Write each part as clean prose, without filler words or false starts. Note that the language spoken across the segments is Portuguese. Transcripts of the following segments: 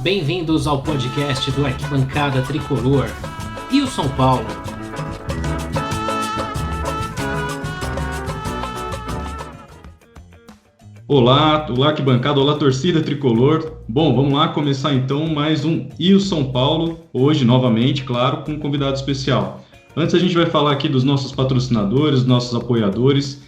Bem-vindos ao podcast do Arquibancada Tricolor. E o São Paulo? Olá Arquibancada, olá torcida Tricolor. Bom, vamos lá começar então mais um E o São Paulo, hoje novamente, claro, com um convidado especial. Antes a gente vai falar aqui dos nossos patrocinadores, dos nossos apoiadores.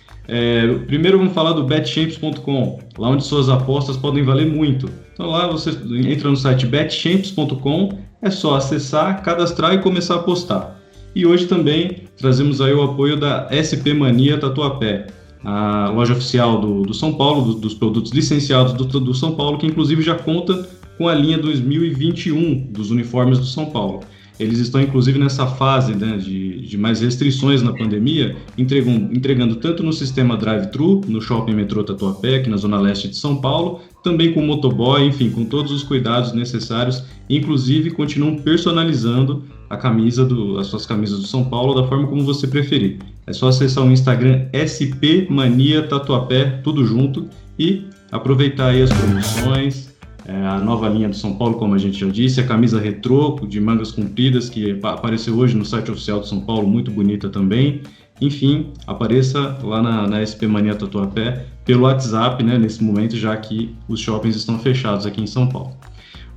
Primeiro vamos falar do betchamps.com, lá onde suas apostas podem valer muito. Então lá você entra no site betchamps.com, é só acessar, cadastrar e começar a apostar. E hoje também trazemos aí o apoio da SP Mania Tatuapé, a loja oficial do São Paulo, dos produtos licenciados do São Paulo, que inclusive já conta com a linha 2021 dos uniformes do São Paulo. Eles estão inclusive nessa fase, né, de mais restrições na pandemia, entregando tanto no sistema drive-thru, no Shopping Metrô Tatuapé, aqui na Zona Leste de São Paulo, também com motoboy, enfim, com todos os cuidados necessários, inclusive continuam personalizando as suas camisas do São Paulo da forma como você preferir. É só acessar o Instagram SP Mania Tatuapé, tudo junto, e aproveitar aí as promoções, a nova linha do São Paulo, como a gente já disse, a camisa retrô de mangas compridas, que apareceu hoje no site oficial do São Paulo, muito bonita também. Enfim, apareça lá na SP Mania Tatuapé pelo WhatsApp, né, nesse momento, já que os shoppings estão fechados aqui em São Paulo.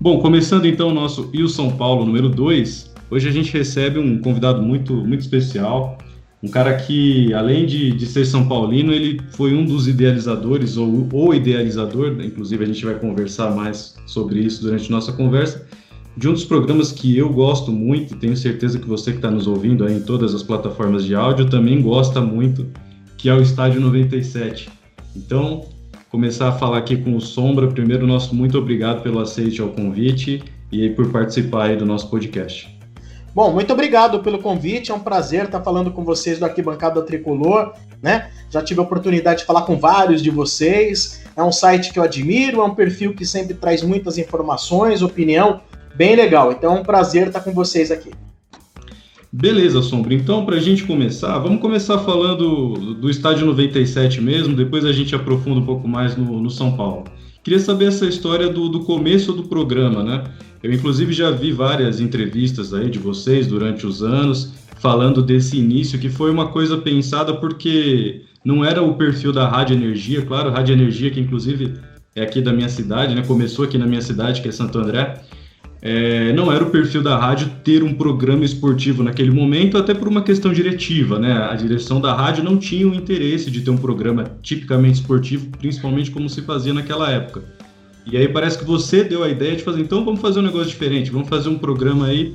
Bom, começando então o nosso E o São Paulo número 2, hoje a gente recebe um convidado muito, muito especial, um cara que, além de ser São Paulino, ele foi um dos idealizadores, ou o idealizador, inclusive a gente vai conversar mais sobre isso durante nossa conversa, de um dos programas que eu gosto muito, e tenho certeza que você que está nos ouvindo aí em todas as plataformas de áudio também gosta muito, que é o Estádio 97. Então, começar a falar aqui com o Sombra. Primeiro, nosso muito obrigado pelo aceite ao convite e por participar aí do nosso podcast. Bom, muito obrigado pelo convite, é um prazer estar falando com vocês do Arquibancada Tricolor, né? Já tive a oportunidade de falar com vários de vocês, é um site que eu admiro, é um perfil que sempre traz muitas informações, opinião, bem legal, então é um prazer estar com vocês aqui. Beleza, Sombra, então para a gente começar, vamos começar falando do Estádio 97 mesmo, depois a gente aprofunda um pouco mais no São Paulo. Queria saber essa história do começo do programa, né? Eu, inclusive, já vi várias entrevistas aí de vocês durante os anos, falando desse início, que foi uma coisa pensada porque não era o perfil da Rádio Energia, claro, Rádio Energia, que inclusive é aqui da minha cidade, né? Começou aqui na minha cidade, que é Santo André. Não era o perfil da rádio ter um programa esportivo naquele momento, até por uma questão diretiva, né? A direção da rádio não tinha o interesse de ter um programa tipicamente esportivo, principalmente como se fazia naquela época. E aí parece que você deu a ideia de fazer, então vamos fazer um negócio diferente, vamos fazer um programa aí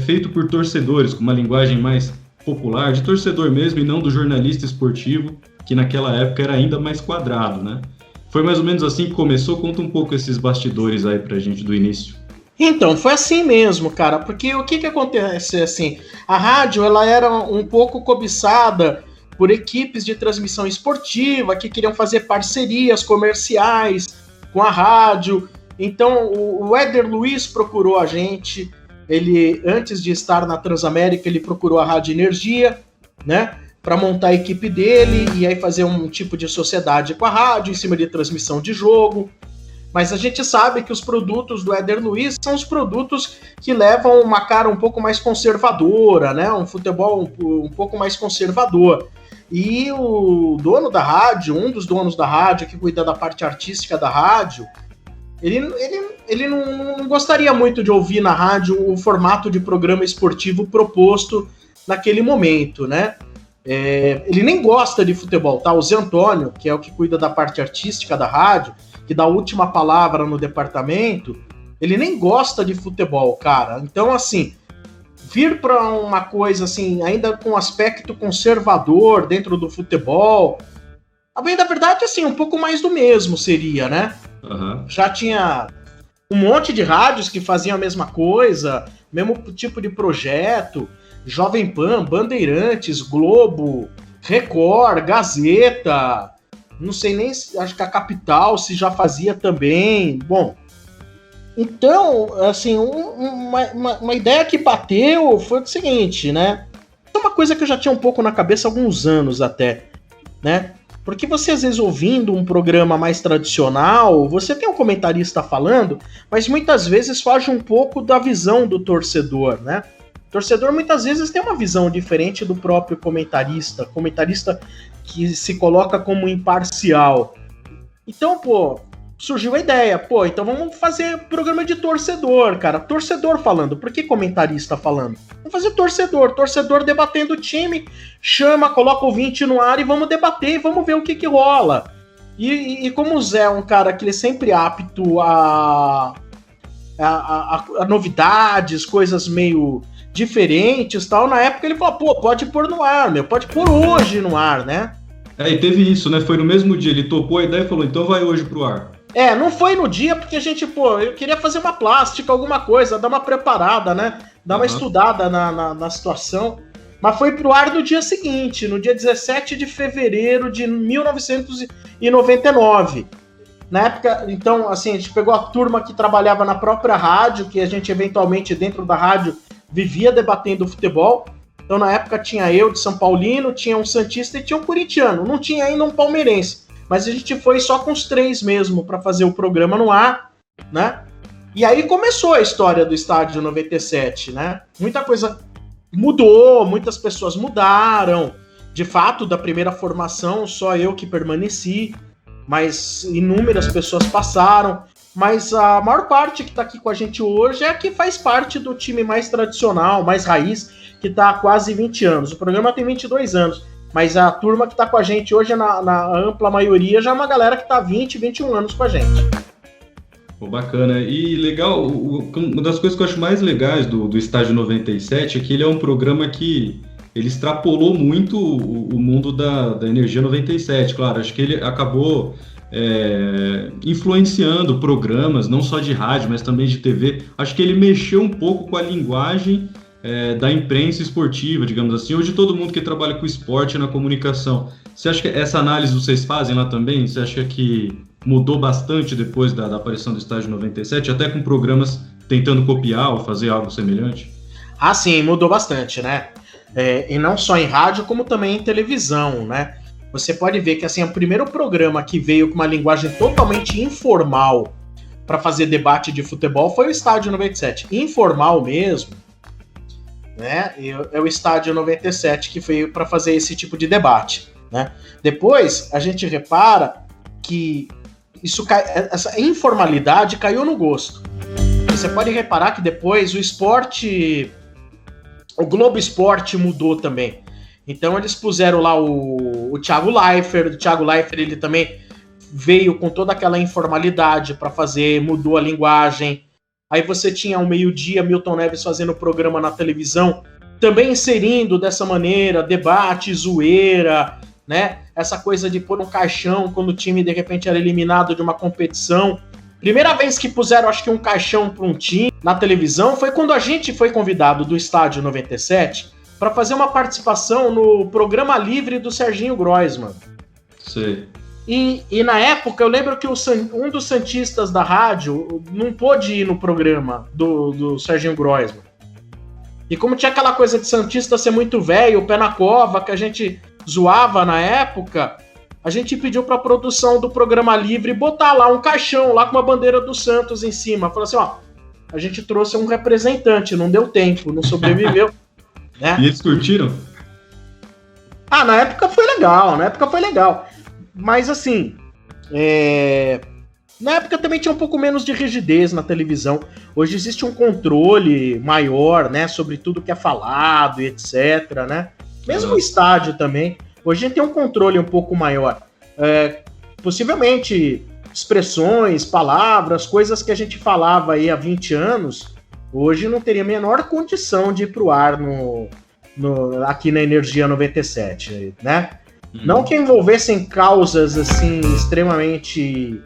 feito por torcedores, com uma linguagem mais popular, de torcedor mesmo, e não do jornalista esportivo, que naquela época era ainda mais quadrado, né? Foi mais ou menos assim que começou? Conta um pouco esses bastidores aí pra gente do início. Então, foi assim mesmo, cara, porque o que acontece, assim, a rádio, ela era um pouco cobiçada por equipes de transmissão esportiva que queriam fazer parcerias comerciais com a rádio. Então, o Éder Luiz procurou a gente, ele, antes de estar na Transamérica, ele procurou a Rádio Energia, né, para montar a equipe dele e aí fazer um tipo de sociedade com a rádio em cima de transmissão de jogo. Mas a gente sabe que os produtos do Éder Luiz são os produtos que levam uma cara um pouco mais conservadora, né? Um futebol um pouco mais conservador. E o dono da rádio, um dos donos da rádio, que cuida da parte artística da rádio, ele não gostaria muito de ouvir na rádio o formato de programa esportivo proposto naquele momento, né? Ele nem gosta de futebol, tá? O Zé Antônio, que é o que cuida da parte artística da rádio, que dá a última palavra no departamento, ele nem gosta de futebol, cara. Então, assim, vir para uma coisa assim, ainda com aspecto conservador dentro do futebol, a bem da verdade, assim, um pouco mais do mesmo seria, né? Uhum. Já tinha um monte de rádios que faziam a mesma coisa, mesmo tipo de projeto, Jovem Pan, Bandeirantes, Globo, Record, Gazeta, não sei nem, acho que a Capital se já fazia também. Bom, então, assim, uma ideia que bateu foi o seguinte, né? É uma coisa que eu já tinha um pouco na cabeça há alguns anos até, né? Porque você, às vezes, ouvindo um programa mais tradicional, você tem um comentarista falando, mas muitas vezes foge um pouco da visão do torcedor, né? O torcedor, muitas vezes, tem uma visão diferente do próprio comentarista que se coloca como imparcial. Então, surgiu a ideia, então vamos fazer programa de torcedor, cara. Torcedor falando, por que comentarista falando? Vamos fazer torcedor debatendo o time, chama, coloca o ouvinte no ar e vamos debater, vamos ver o que rola. E como o Zé é um cara que ele é sempre apto a novidades, coisas meio diferentes, tal, na época ele falou, pode pôr no ar, pode pôr hoje no ar, né? E teve isso, né? Foi no mesmo dia, ele topou a ideia e falou, então vai hoje pro ar. Não foi no dia, porque a gente, eu queria fazer uma plástica, alguma coisa, dar uma preparada, né? Dar uma estudada na situação. Mas foi pro ar no dia seguinte, no dia 17 de fevereiro de 1999. Na época, então, assim, a gente pegou a turma que trabalhava na própria rádio, que a gente, eventualmente, dentro da rádio, vivia debatendo futebol. Então, na época, tinha eu, de São Paulino, tinha um santista e tinha um corintiano. Não tinha ainda um palmeirense. Mas a gente foi só com os 3 mesmo para fazer o programa no ar, né? E aí começou a história do Estádio 97, né? Muita coisa mudou, muitas pessoas mudaram. De fato, da primeira formação, só eu que permaneci, mas inúmeras pessoas passaram. Mas a maior parte que está aqui com a gente hoje é a que faz parte do time mais tradicional, mais raiz, que está há quase 20 anos. O programa tem 22 anos. Mas a turma que tá com a gente hoje, na ampla maioria, já é uma galera que tá há 20, 21 anos com a gente. Bacana. E legal, uma das coisas que eu acho mais legais do Estádio 97 é que ele é um programa que ele extrapolou muito o mundo da Energia 97. Claro, acho que ele acabou influenciando programas, não só de rádio, mas também de TV. Acho que ele mexeu um pouco com a linguagem da imprensa esportiva, digamos assim, ou de todo mundo que trabalha com esporte na comunicação. Você acha que essa análise vocês fazem lá também? Você acha que mudou bastante depois da aparição do Estádio 97, até com programas tentando copiar ou fazer algo semelhante? Ah, sim, mudou bastante, né? E não só em rádio, como também em televisão, né? Você pode ver que assim, o primeiro programa que veio com uma linguagem totalmente informal para fazer debate de futebol foi o Estádio 97. Informal mesmo, né? É o Estádio 97 que veio para fazer esse tipo de debate, né? Depois a gente repara que essa informalidade caiu no gosto. Você pode reparar que depois o Globo Esporte mudou também. Então eles puseram lá o Thiago Leifert. O Thiago Leifert, ele também veio com toda aquela informalidade para fazer, mudou a linguagem. Aí você tinha ao meio-dia Milton Neves fazendo programa na televisão, também inserindo dessa maneira debate, zoeira, né? Essa coisa de pôr um caixão quando o time de repente era eliminado de uma competição. Primeira vez que puseram, acho que um caixão para um time na televisão foi quando a gente foi convidado do Estádio 97 para fazer uma participação no programa livre do Serginho Groisman. Sim. E na época eu lembro que um dos santistas da rádio não pôde ir no programa do Serginho Groisman. E como tinha aquela coisa de santista ser muito velho, o pé na cova, que a gente zoava na época, a gente pediu para a produção do programa livre botar lá um caixão lá com uma bandeira do Santos em cima. Falou assim, a gente trouxe um representante, não deu tempo, não sobreviveu. Né? E eles curtiram? Na época foi legal. Mas assim, na época também tinha um pouco menos de rigidez na televisão. Hoje existe um controle maior, né, sobre tudo que é falado e etc, né? Mesmo o estádio também. Hoje a gente tem um controle um pouco maior. Possivelmente expressões, palavras, coisas que a gente falava aí há 20 anos, hoje não teria a menor condição de ir pro ar aqui na Energia 97, né? Não que envolvessem causas assim extremamente...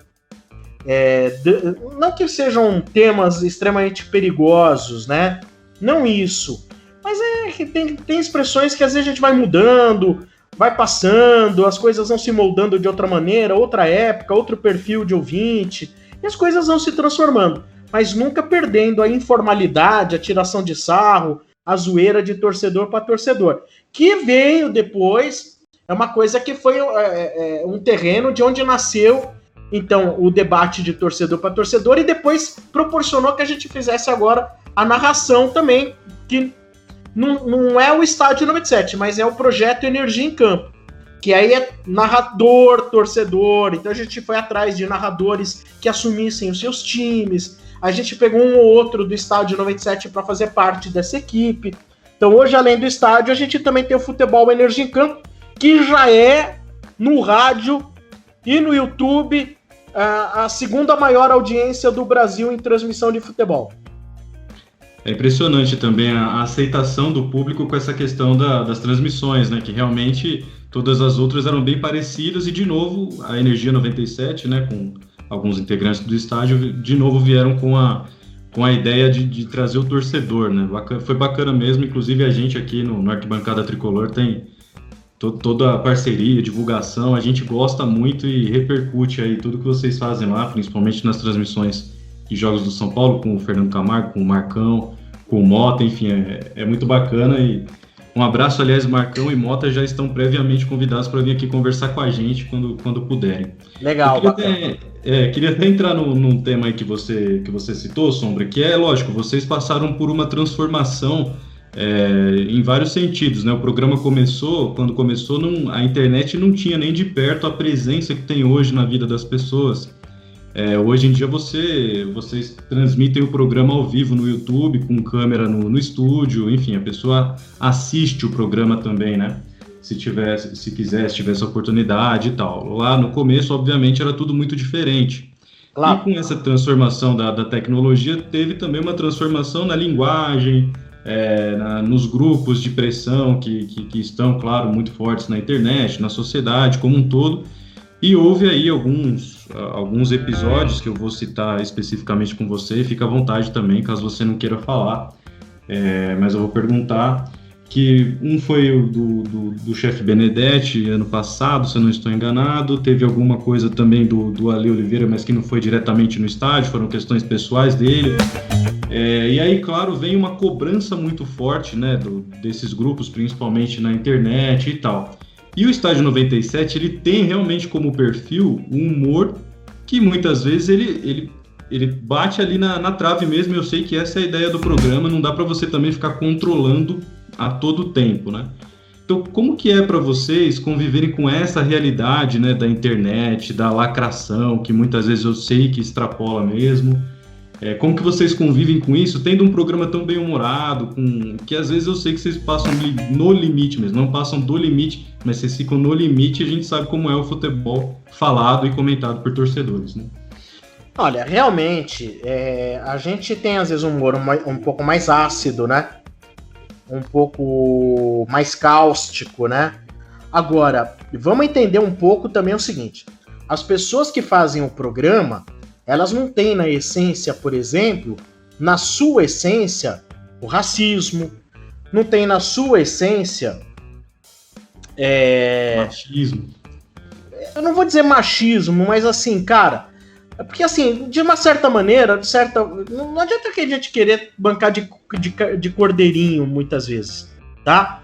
não que sejam temas extremamente perigosos, né? Não isso. Mas que tem expressões que às vezes a gente vai mudando, vai passando, as coisas vão se moldando de outra maneira, outra época, outro perfil de ouvinte, e as coisas vão se transformando, mas nunca perdendo a informalidade, a tiração de sarro, a zoeira de torcedor para torcedor, que veio depois é uma coisa que foi um terreno de onde nasceu, então, o debate de torcedor para torcedor, e depois proporcionou que a gente fizesse agora a narração também, que não é o Estádio 97, mas é o projeto Energia em Campo, que aí é narrador, torcedor. Então a gente foi atrás de narradores que assumissem os seus times, a gente pegou um ou outro do Estádio 97 para fazer parte dessa equipe. Então hoje, além do estádio, a gente também tem o Futebol Energia em Campo, que já é, no rádio e no YouTube, a segunda maior audiência do Brasil em transmissão de futebol. É impressionante também a aceitação do público com essa questão das transmissões, né? Que realmente todas as outras eram bem parecidas e, de novo, a Energia 97, né? Com alguns integrantes do estádio, de novo vieram com a ideia de trazer o torcedor, né? Foi bacana mesmo, inclusive a gente aqui no Arquibancada Tricolor tem toda a parceria, divulgação, a gente gosta muito e repercute aí tudo que vocês fazem lá, principalmente nas transmissões de jogos do São Paulo, com o Fernando Camargo, com o Marcão, com o Mota, enfim, é muito bacana. E um abraço, aliás, Marcão e Mota já estão previamente convidados para vir aqui conversar com a gente quando puderem. Legal, queria até entrar num tema aí que você citou, Sombra, que é lógico, vocês passaram por uma transformação em vários sentidos, né? O programa quando começou, a internet não tinha nem de perto a presença que tem hoje na vida das pessoas. Hoje em dia vocês transmitem o programa ao vivo no YouTube, com câmera no estúdio, enfim, a pessoa assiste o programa também, né? Se tivesse oportunidade e tal. Lá no começo, obviamente, era tudo muito diferente. Claro. E com essa transformação da tecnologia, teve também uma transformação na linguagem, nos grupos de pressão que estão, claro, muito fortes na internet, na sociedade como um todo. E houve aí alguns episódios que eu vou citar especificamente com você, fica à vontade também, caso você não queira falar, mas eu vou perguntar, que um foi o do chefe Benedetti, ano passado, se eu não estou enganado, teve alguma coisa também do Ale Oliveira, mas que não foi diretamente no estádio, foram questões pessoais dele, e aí, claro, vem uma cobrança muito forte, né, desses grupos, principalmente na internet e tal. E o Estádio 97, ele tem realmente como perfil um humor que muitas vezes ele bate ali na trave mesmo. Eu sei que essa é a ideia do programa, não dá para você também ficar controlando a todo tempo, né? Então, como que é para vocês conviverem com essa realidade, né, da internet, da lacração, que muitas vezes eu sei que extrapola mesmo? Como que vocês convivem com isso, tendo um programa tão bem-humorado, que às vezes eu sei que vocês passam no limite mesmo, não passam do limite, mas vocês ficam no limite e a gente sabe como é o futebol falado e comentado por torcedores, né? Olha, realmente, a gente tem às vezes um humor um pouco mais ácido, né? Um pouco mais cáustico, né? Agora, vamos entender um pouco também o seguinte, as pessoas que fazem o programa, elas não têm na essência, por exemplo, na sua essência, o racismo, não tem na sua essência... machismo. Eu não vou dizer machismo, mas assim, cara... Porque assim, de uma certa maneira, não adianta que a gente querer bancar de cordeirinho muitas vezes, tá?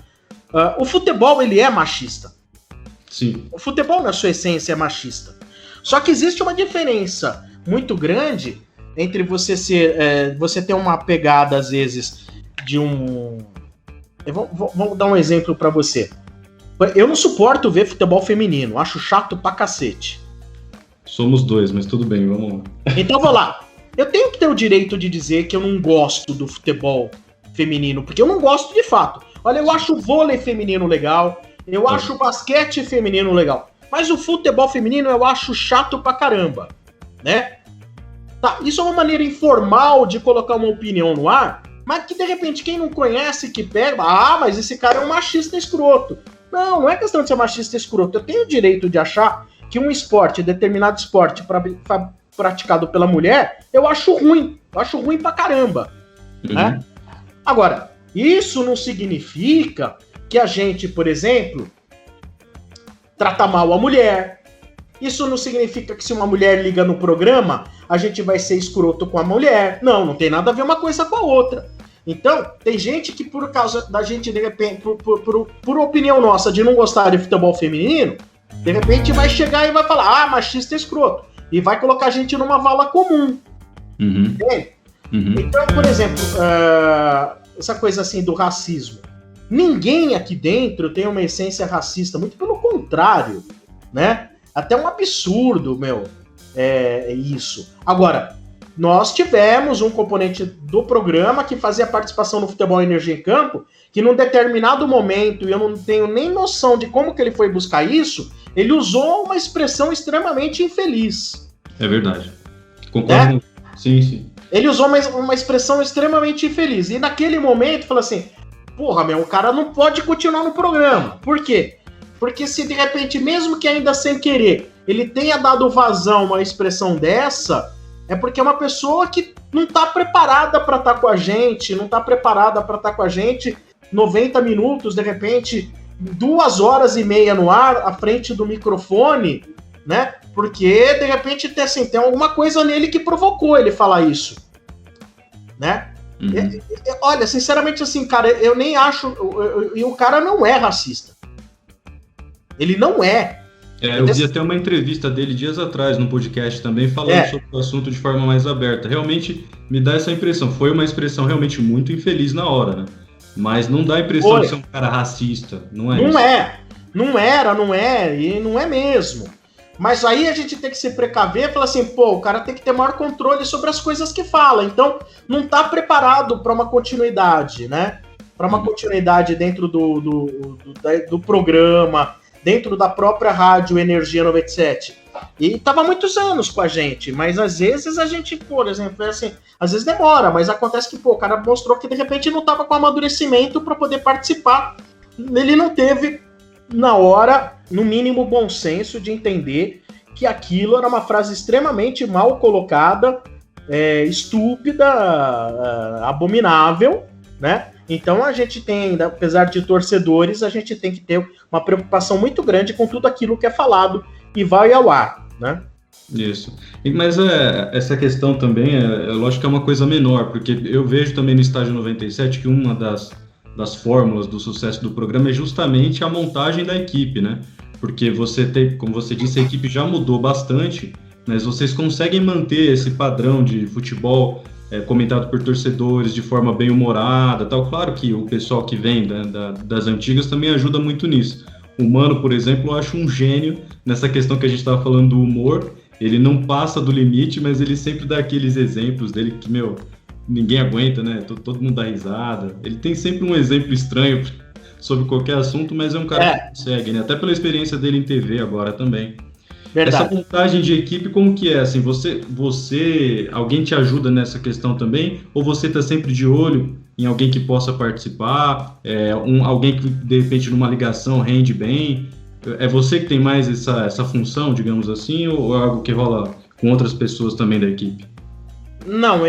O futebol, ele é machista. Sim. O futebol, na sua essência, é machista. Só que existe uma diferença muito grande entre você ter uma pegada, às vezes, de um... Vou dar um exemplo pra você. Eu não suporto ver futebol feminino, acho chato pra cacete. Somos dois, mas tudo bem, vamos lá. Então vou lá. Eu tenho que ter o direito de dizer que eu não gosto do futebol feminino, porque eu não gosto de fato. Olha, eu acho o vôlei feminino legal, eu acho o basquete feminino legal, mas o futebol feminino eu acho chato pra caramba, né? Tá, isso é uma maneira informal de colocar uma opinião no ar, mas que de repente quem não conhece, que pega, mas esse cara é um machista escroto. Não é questão de ser machista escroto. Eu tenho o direito de achar que um esporte, determinado esporte praticado pela mulher, eu acho ruim pra caramba, né? Agora, isso não significa que a gente, por exemplo, trata mal a mulher. Isso não significa que se uma mulher liga no programa, a gente vai ser escroto com a mulher. Não tem nada a ver uma coisa com a outra. Então, tem gente que por causa da gente, de repente, por opinião nossa de não gostar de futebol feminino, de repente vai chegar e vai falar, machista escroto. E vai colocar a gente numa vala comum. Entende? Então, por exemplo, essa coisa assim do racismo. Ninguém aqui dentro tem uma essência racista, muito pelo contrário, né? Até um absurdo, isso. Agora, nós tivemos um componente do programa que fazia participação no Futebol Energia em Campo, que num determinado momento, e eu não tenho nem noção de como que ele foi buscar isso, ele usou uma expressão extremamente infeliz. É verdade. Concordo. Né? Sim. Ele usou uma expressão extremamente infeliz. E naquele momento, falou assim, porra, o cara não pode continuar no programa. Por quê? Porque se de repente, mesmo que ainda sem querer, ele tenha dado vazão a uma expressão dessa... É porque é uma pessoa que não está preparada para estar com a gente, não está preparada para estar com a gente 90 minutos, de repente, 2h30 no ar, à frente do microfone, né? Porque, de repente, tem alguma coisa nele que provocou ele falar isso, né? Olha, sinceramente, assim, cara, eu nem acho... E o cara não é racista. Ele não é. Eu vi até uma entrevista dele dias atrás no podcast também falando sobre o assunto de forma mais aberta. Realmente me dá essa impressão. Foi uma expressão realmente muito infeliz na hora, né? Mas não dá a impressão de ser um cara racista. Não é isso. Não é e não é mesmo. Mas aí a gente tem que se precaver e falar assim, o cara tem que ter maior controle sobre as coisas que fala. Então, não tá preparado para uma continuidade, né? Para uma continuidade dentro do programa, dentro da própria rádio Energia 97. E tava há muitos anos com a gente, mas às vezes a gente, por exemplo, assim, às vezes demora, mas acontece que, o cara mostrou que de repente não tava com amadurecimento para poder participar. Ele não teve, na hora, no mínimo, bom senso de entender que aquilo era uma frase extremamente mal colocada, estúpida, abominável, né? Então a gente tem, apesar de torcedores, a gente tem que ter uma preocupação muito grande com tudo aquilo que é falado e vai ao ar, né? Isso. Mas essa questão também, lógico que é uma coisa menor, porque eu vejo também no Estádio 97 que uma das fórmulas do sucesso do programa é justamente a montagem da equipe, né? Porque você tem, como você disse, a equipe já mudou bastante, mas vocês conseguem manter esse padrão de futebol comentado por torcedores de forma bem humorada, tal. Claro que o pessoal que vem das antigas também ajuda muito nisso. O Mano, por exemplo, eu acho um gênio nessa questão que a gente estava falando do humor. Ele não passa do limite, mas ele sempre dá aqueles exemplos dele que, ninguém aguenta, né? Todo mundo dá risada. Ele tem sempre um exemplo estranho sobre qualquer assunto, mas é um cara que consegue, né? Até pela experiência dele em TV agora também. Verdade. Essa montagem de equipe, como que é? Assim, alguém te ajuda nessa questão também? Ou você está sempre de olho em alguém que possa participar? Alguém que, de repente, numa ligação rende bem? É você que tem mais essa função, digamos assim? Ou é algo que rola com outras pessoas também da equipe? Não,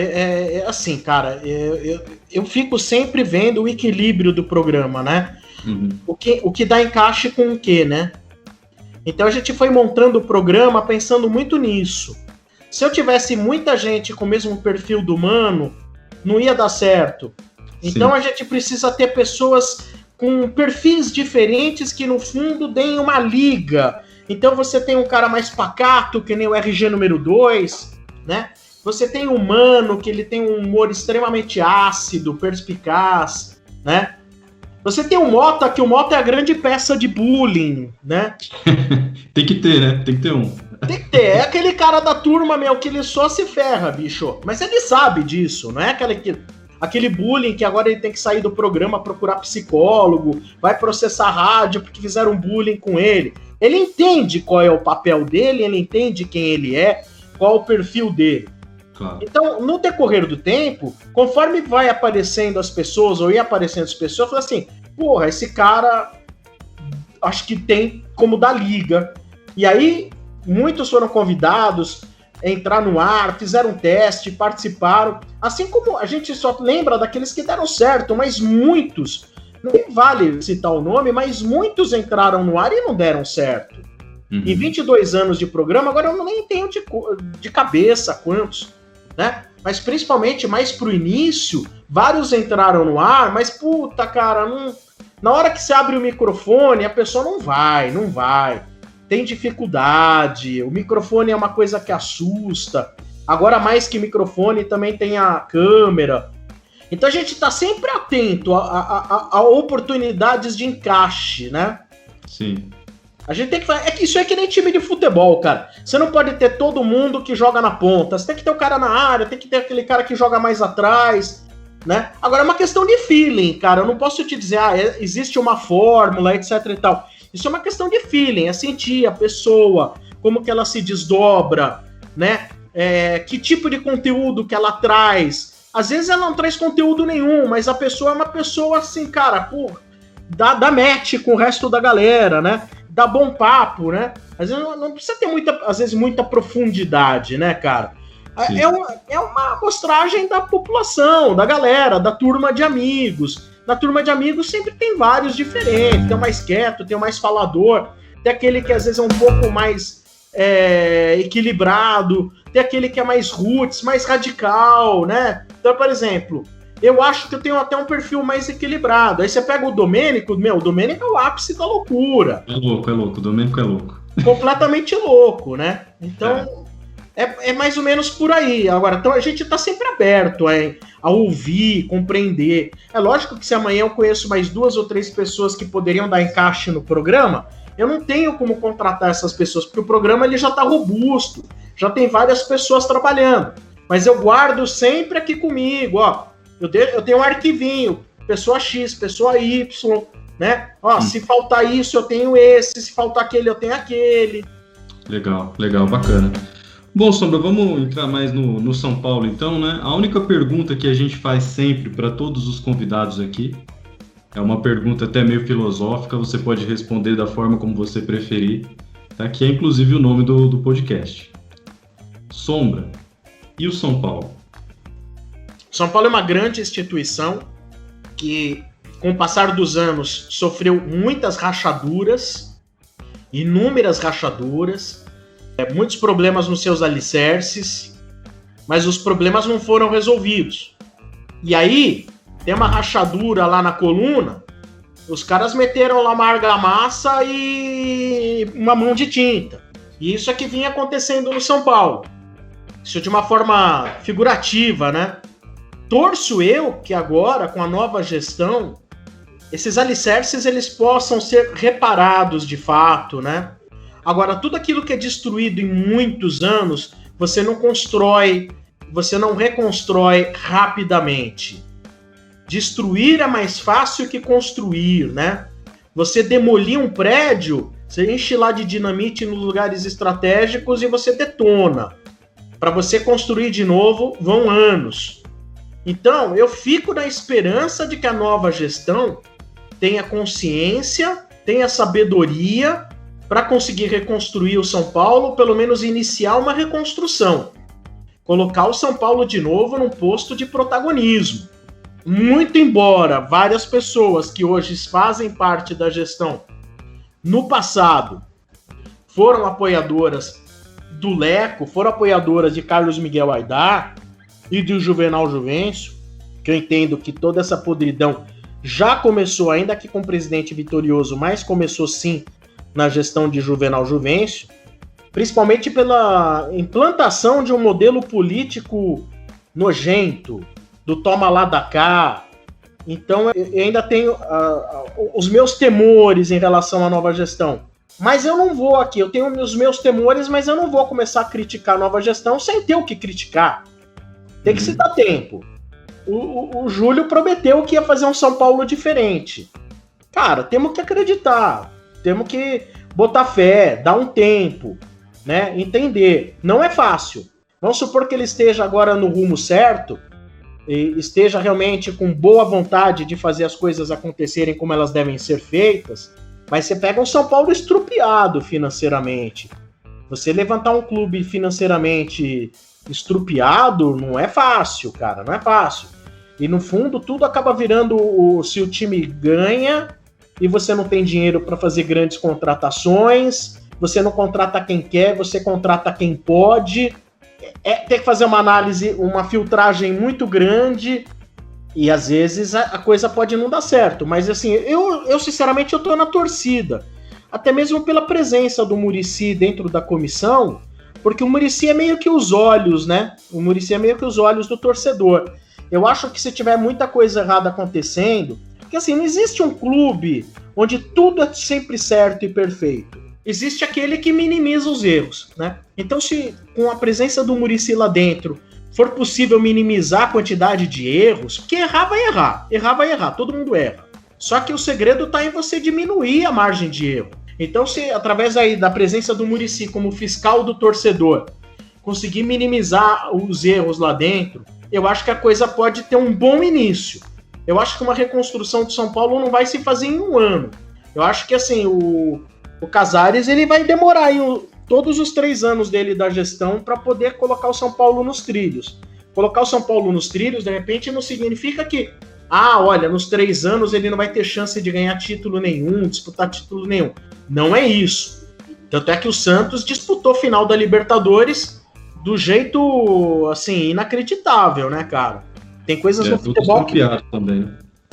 assim, cara, eu fico sempre vendo o equilíbrio do programa, né? O que dá encaixe com o que, né? Então a gente foi montando o programa pensando muito nisso. Se eu tivesse muita gente com o mesmo perfil do Mano, não ia dar certo. Então Sim. A gente precisa ter pessoas com perfis diferentes que no fundo deem uma liga. Então você tem um cara mais pacato, que nem o RG número 2, né? Você tem o Mano, que ele tem um humor extremamente ácido, perspicaz, né? Você tem o Mota, que o Mota é a grande peça de bullying, né? Tem que ter, né? Tem que ter um. Tem que ter. É aquele cara da turma, que ele só se ferra, bicho. Mas ele sabe disso, não é aquele bullying que agora ele tem que sair do programa, procurar psicólogo, vai processar a rádio porque fizeram bullying com ele. Ele entende qual é o papel dele, ele entende quem ele é, qual o perfil dele. Claro. Então, no decorrer do tempo, conforme vai aparecendo as pessoas, ou ia aparecendo as pessoas, eu falo assim, porra, esse cara acho que tem como dar liga. E aí, muitos foram convidados a entrar no ar, fizeram um teste, participaram. Assim como a gente só lembra daqueles que deram certo, mas muitos, nem vale citar o nome, mas muitos entraram no ar e não deram certo. Em 22 anos de programa, agora eu nem tenho de cabeça quantos, né? mas principalmente mais pro início, vários entraram no ar, mas puta, cara, na hora que você abre o microfone, a pessoa não vai. Tem dificuldade, o microfone é uma coisa que assusta. Agora, mais que microfone, também tem a câmera. Então a gente tá sempre atento a oportunidades de encaixe, né? Sim. A gente tem que fazer. Isso é que nem time de futebol, cara. Você não pode ter todo mundo que joga na ponta. Você tem que ter o cara na área, tem que ter aquele cara que joga mais atrás, né? Agora é uma questão de feeling, cara. Eu não posso te dizer, existe uma fórmula, etc e tal. Isso é uma questão de feeling, é sentir a pessoa, como que ela se desdobra, né? Que tipo de conteúdo que ela traz. Às vezes ela não traz conteúdo nenhum, mas a pessoa é uma pessoa assim, cara, pô, dá match com o resto da galera, né? Dá bom papo, né? Às vezes não precisa ter muita profundidade, né, cara? É uma amostragem da população, da galera, da turma de amigos. Na turma de amigos sempre tem vários diferentes. Tem o mais quieto, tem o mais falador, tem aquele que às vezes é um pouco mais equilibrado, tem aquele que é mais roots, mais radical, né? Então, por exemplo, eu acho que eu tenho até um perfil mais equilibrado. Aí você pega o Domênico, o Domênico é o ápice da loucura. É louco, o Domênico é louco. Completamente louco, né? Então, é mais ou menos por aí. Agora, então a gente tá sempre aberto a ouvir, compreender. É lógico que se amanhã eu conheço mais 2 ou 3 pessoas que poderiam dar encaixe no programa, eu não tenho como contratar essas pessoas, porque o programa ele já tá robusto, já tem várias pessoas trabalhando. Mas eu guardo sempre aqui comigo, ó. Eu tenho um arquivinho, pessoa X, pessoa Y, né? Ó, se faltar isso, eu tenho esse, se faltar aquele, eu tenho aquele. Legal, bacana. Bom, Sombra, vamos entrar mais no São Paulo, então, né? A única pergunta que a gente faz sempre para todos os convidados aqui é uma pergunta até meio filosófica, você pode responder da forma como você preferir, tá? Que é inclusive o nome do podcast. Sombra, e o São Paulo? São Paulo é uma grande instituição que, com o passar dos anos, sofreu muitas rachaduras, inúmeras rachaduras, muitos problemas nos seus alicerces, mas os problemas não foram resolvidos. E aí, tem uma rachadura lá na coluna, os caras meteram lá uma argamassa e uma mão de tinta. E isso é que vinha acontecendo no São Paulo. Isso de uma forma figurativa, né? Torço eu que agora, com a nova gestão, esses alicerces eles possam ser reparados de fato, né? Agora, tudo aquilo que é destruído em muitos anos, você não constrói, você não reconstrói rapidamente. Destruir é mais fácil que construir, né? Você demolir um prédio, você enche lá de dinamite nos lugares estratégicos e você detona. Para você construir de novo, vão anos. Então, eu fico na esperança de que a nova gestão tenha consciência, tenha sabedoria para conseguir reconstruir o São Paulo, pelo menos iniciar uma reconstrução. Colocar o São Paulo de novo num posto de protagonismo. Muito embora várias pessoas que hoje fazem parte da gestão, no passado, foram apoiadoras do Leco, foram apoiadoras de Carlos Miguel Aidar e de Juvenal Juvencio, que eu entendo que toda essa podridão já começou, ainda que com o presidente vitorioso, mas começou sim na gestão de Juvenal Juvencio, principalmente pela implantação de um modelo político nojento, do toma lá da cá. Então eu ainda tenho os meus temores em relação à nova gestão. Mas eu não vou aqui, eu tenho os meus temores, mas eu não vou começar a criticar a nova gestão sem ter o que criticar. Tem que se dar tempo. O Júlio prometeu que ia fazer um São Paulo diferente. Cara, temos que acreditar, temos que botar fé, dar um tempo, né? Entender. Não é fácil. Vamos supor que ele esteja agora no rumo certo, e esteja realmente com boa vontade de fazer as coisas acontecerem como elas devem ser feitas, mas você pega um São Paulo estrupiado financeiramente. Você levantar um clube financeiramente estrupiado não é fácil, cara, não é fácil. E no fundo tudo acaba virando se o time ganha e você não tem dinheiro para fazer grandes contratações, você não contrata quem quer, você contrata quem pode. Tem que fazer uma análise, uma filtragem muito grande, e às vezes a coisa pode não dar certo. Mas assim, eu sinceramente eu tô na torcida. Até mesmo pela presença do Muricy dentro da comissão, porque o Muricy é meio que os olhos, né? O Muricy é meio que os olhos do torcedor. Eu acho que se tiver muita coisa errada acontecendo, porque assim, não existe um clube onde tudo é sempre certo e perfeito. Existe aquele que minimiza os erros, né? Então, se com a presença do Muricy lá dentro for possível minimizar a quantidade de erros, porque errar vai errar, todo mundo erra. Só que o segredo está em você diminuir a margem de erro. Então, se através aí da presença do Muricy como fiscal do torcedor, conseguir minimizar os erros lá dentro, eu acho que a coisa pode ter um bom início. Eu acho que uma reconstrução do São Paulo não vai se fazer em um ano. Eu acho que assim, o Casares ele vai demorar aí todos os 3 anos dele da gestão para poder colocar o São Paulo nos trilhos. Colocar o São Paulo nos trilhos, de repente, não significa que olha, nos 3 anos ele não vai ter chance de ganhar título nenhum, disputar título nenhum. Não é isso. Tanto é que o Santos disputou final da Libertadores do jeito, assim, inacreditável, né, cara? Tem coisas no futebol que... também.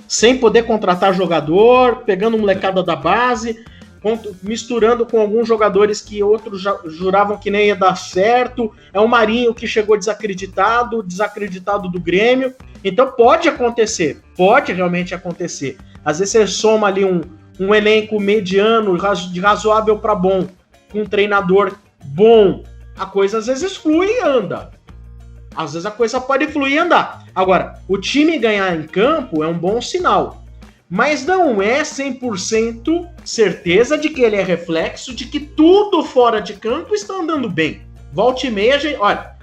Sem poder contratar jogador, pegando molecada da base, misturando com alguns jogadores que outros juravam que nem ia dar certo. É o Marinho que chegou desacreditado do Grêmio. Então pode realmente acontecer. Às vezes você soma ali um elenco mediano, de razoável para bom, com um treinador bom, a coisa às vezes flui e anda. Às vezes a coisa pode fluir e andar. Agora, o time ganhar em campo é um bom sinal. Mas não é 100% certeza de que ele é reflexo de que tudo fora de campo está andando bem. Volta e meia,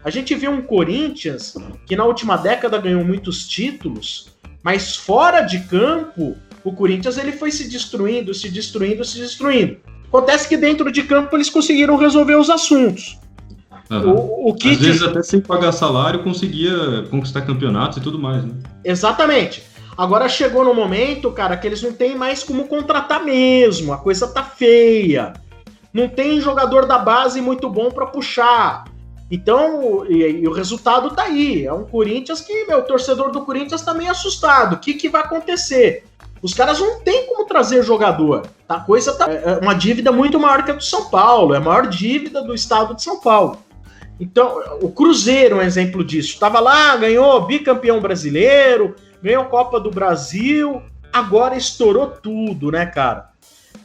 a gente viu um Corinthians que na última década ganhou muitos títulos, mas fora de campo, o Corinthians ele foi se destruindo. Acontece que dentro de campo eles conseguiram resolver os assuntos. Uhum. Às vezes até sem pagar salário conseguia conquistar campeonatos e tudo mais, né? Exatamente. Agora chegou no momento, cara, que eles não têm mais como contratar mesmo. A coisa tá feia. Não tem jogador da base muito bom para puxar. Então, e o resultado tá aí. É um Corinthians que, o torcedor do Corinthians tá meio assustado. O que vai acontecer? Os caras não têm como trazer jogador. A coisa tá... É uma dívida muito maior que a do São Paulo. É a maior dívida do estado de São Paulo. Então, o Cruzeiro é um exemplo disso. Estava lá, ganhou bicampeão brasileiro, ganhou Copa do Brasil, agora estourou tudo, né, cara?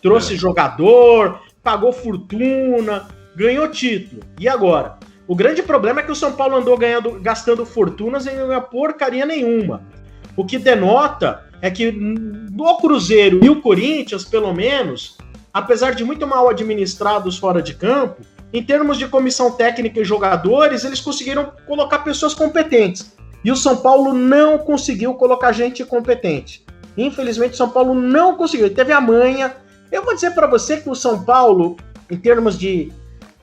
Trouxe jogador, pagou fortuna, ganhou título. E agora? O grande problema é que o São Paulo andou gastando fortunas e não ganhou porcaria nenhuma. O que denota é que no Cruzeiro e o Corinthians, pelo menos, apesar de muito mal administrados fora de campo, em termos de comissão técnica e jogadores, eles conseguiram colocar pessoas competentes. E o São Paulo não conseguiu colocar gente competente. Infelizmente, o São Paulo não conseguiu. Ele teve a manha. Eu vou dizer para você que o São Paulo, em termos de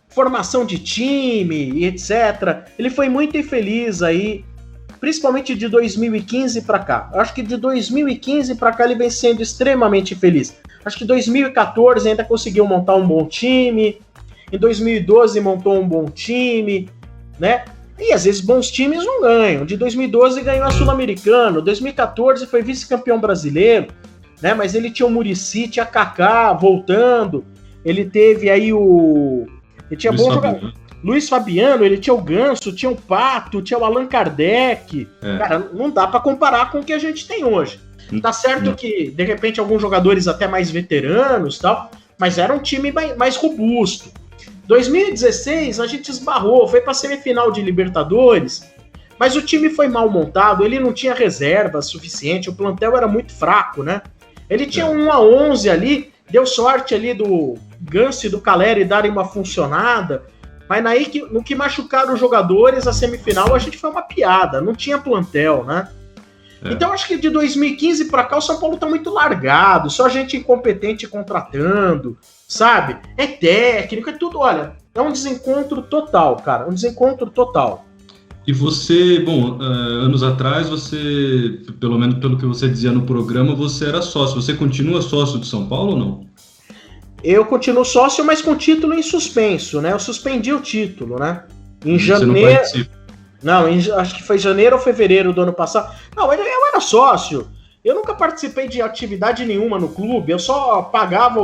formação de time e etc., ele foi muito infeliz aí, principalmente de 2015 para cá. Eu acho que de 2015 para cá ele vem sendo extremamente infeliz. Acho que 2014 ainda conseguiu montar um bom time. Em 2012 montou um bom time, né? E às vezes bons times não ganham. De 2012 ganhou a Sul-Americana, 2014 foi vice-campeão brasileiro, né? Mas ele tinha o Muricy, tinha Kaká voltando, ele teve aí ele tinha bom jogador. Luiz Fabiano, ele tinha o Ganso, tinha o Pato, tinha o Allan Kardec. Cara, não dá para comparar com o que a gente tem hoje. Tá certo que, de repente, alguns jogadores até mais veteranos e tal, mas era um time mais robusto. 2016 a gente esbarrou, foi para a semifinal de Libertadores, mas o time foi mal montado, ele não tinha reserva suficiente, o plantel era muito fraco, né? Ele tinha 1-11 ali, deu sorte ali do Ganso e do Caleri darem uma funcionada, mas no que machucaram os jogadores, a semifinal a gente foi uma piada, não tinha plantel, né? Então acho que de 2015 para cá o São Paulo tá muito largado, só gente incompetente contratando, sabe? É técnico, é tudo, olha, é um desencontro total, cara, um desencontro total. E você, anos atrás você, pelo menos pelo que você dizia no programa, você era sócio, você continua sócio do São Paulo ou não? Eu continuo sócio, mas com título em suspenso, né? Eu suspendi o título, né? Em janeiro. Não, acho que foi janeiro ou fevereiro do ano passado. Não, eu era sócio. Eu nunca participei de atividade nenhuma no clube. Eu só pagava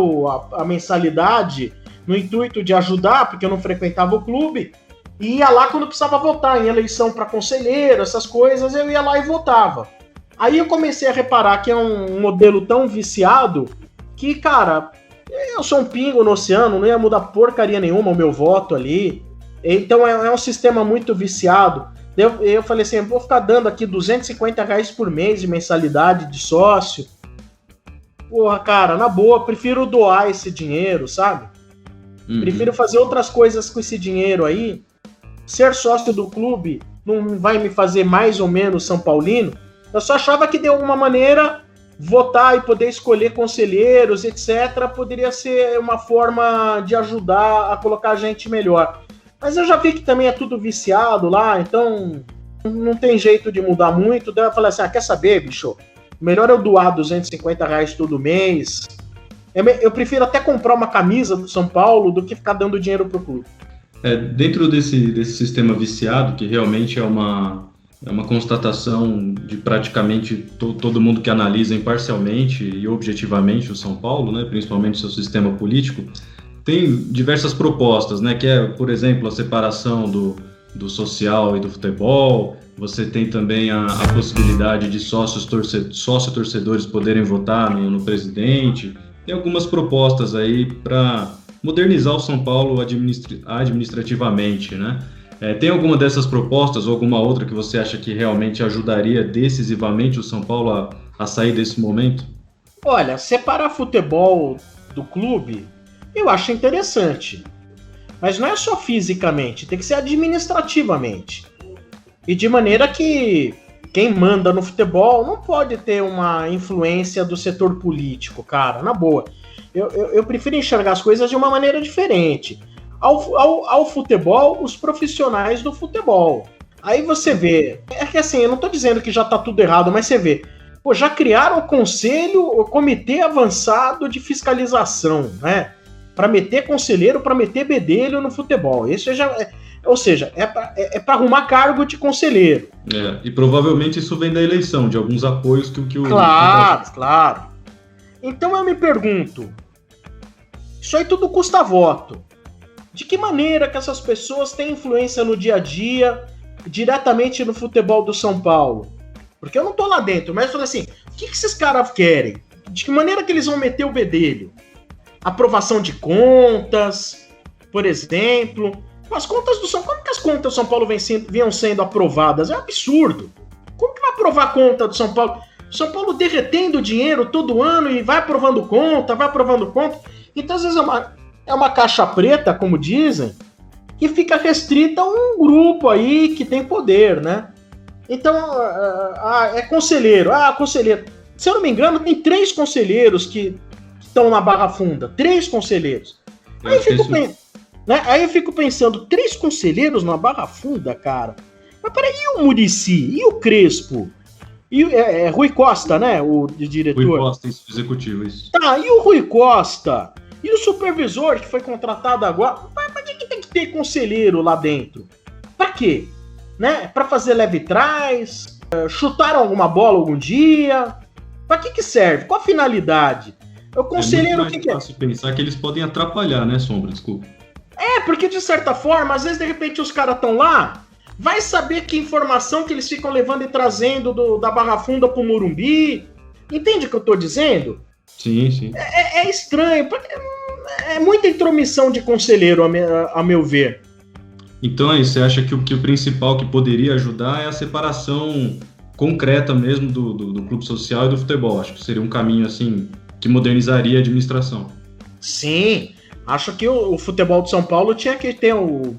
a mensalidade no intuito de ajudar, porque eu não frequentava o clube. E ia lá quando precisava votar, em eleição para conselheiro, essas coisas, eu ia lá e votava. Aí eu comecei a reparar que é um modelo tão viciado que, cara, eu sou um pingo no oceano, não ia mudar porcaria nenhuma o meu voto ali. Então é um sistema muito viciado. Eu falei assim, vou ficar dando aqui R$250 por mês de mensalidade de sócio. Porra, cara, na boa, prefiro doar esse dinheiro, sabe? Prefiro fazer outras coisas com esse dinheiro aí. Ser sócio do clube não vai me fazer mais ou menos São Paulino. Eu só achava que de alguma maneira votar e poder escolher conselheiros, etc., poderia ser uma forma de ajudar a colocar a gente melhor. Mas eu já vi que também é tudo viciado lá, então não tem jeito de mudar muito. Daí eu falei assim, quer saber, bicho? Melhor eu doar R$250 todo mês. Eu prefiro até comprar uma camisa do São Paulo do que ficar dando dinheiro pro clube. Dentro desse sistema viciado, que realmente é uma constatação de praticamente todo mundo que analisa imparcialmente e objetivamente o São Paulo, né, principalmente o seu sistema político, tem diversas propostas, né, que é, por exemplo, a separação do social e do futebol. Você tem também a possibilidade de sócio-torcedores poderem votar no presidente. Tem algumas propostas aí para modernizar o São Paulo administrativamente, né? Tem alguma dessas propostas ou alguma outra que você acha que realmente ajudaria decisivamente o São Paulo a sair desse momento? Olha, separar futebol do clube, eu acho interessante. Mas não é só fisicamente, tem que ser administrativamente. E de maneira que quem manda no futebol não pode ter uma influência do setor político, cara, na boa. Eu prefiro enxergar as coisas de uma maneira diferente. Ao futebol, os profissionais do futebol. Aí você vê, é que assim, eu não tô dizendo que já tá tudo errado, mas você vê, pô, já criaram o comitê avançado de fiscalização, né? Para meter conselheiro, para meter bedelho no futebol. Isso ou seja, é para arrumar cargo de conselheiro. E provavelmente isso vem da eleição, de alguns apoios que o... Claro. Então eu me pergunto, isso aí tudo custa voto. De que maneira que essas pessoas têm influência no dia a dia, diretamente no futebol do São Paulo? Porque eu não tô lá dentro, mas eu falei assim, o que esses caras querem? De que maneira que eles vão meter o bedelho? Aprovação de contas, por exemplo. As contas do São Paulo, como que as contas do São Paulo vinham sendo aprovadas? É um absurdo. Como que vai aprovar a conta do São Paulo? São Paulo derretendo dinheiro todo ano e vai aprovando conta. Então, às vezes, é uma caixa preta, como dizem, que fica restrita a um grupo aí que tem poder, né? Então, é conselheiro. Conselheiro. Se eu não me engano, tem 3 conselheiros que estão na Barra Funda. 3 conselheiros. Aí eu fico pensando, 3 conselheiros na Barra Funda, cara? Mas peraí, e o Muricy? E o Crespo? E Rui Costa, né? O diretor. Rui Costa, executivo, isso. Tá, e o Rui Costa? E o supervisor que foi contratado agora? Mas de que tem que ter conselheiro lá dentro? Pra quê? Né? Pra fazer leve trás? Chutaram alguma bola algum dia? Pra que serve? Qual a finalidade? O conselheiro, o que é? É fácil pensar que eles podem atrapalhar, né, Sombra? Desculpa. Porque de certa forma, às vezes de repente os caras estão lá, vai saber que informação que eles ficam levando e trazendo da Barra Funda pro Morumbi. Entende o que eu tô dizendo? Sim. É estranho, porque é muita intromissão de conselheiro, a meu ver. Então aí, você acha que o principal que poderia ajudar é a separação concreta mesmo do clube social e do futebol? Acho que seria um caminho assim que modernizaria a administração. Sim, acho que o futebol de São Paulo tinha que ter um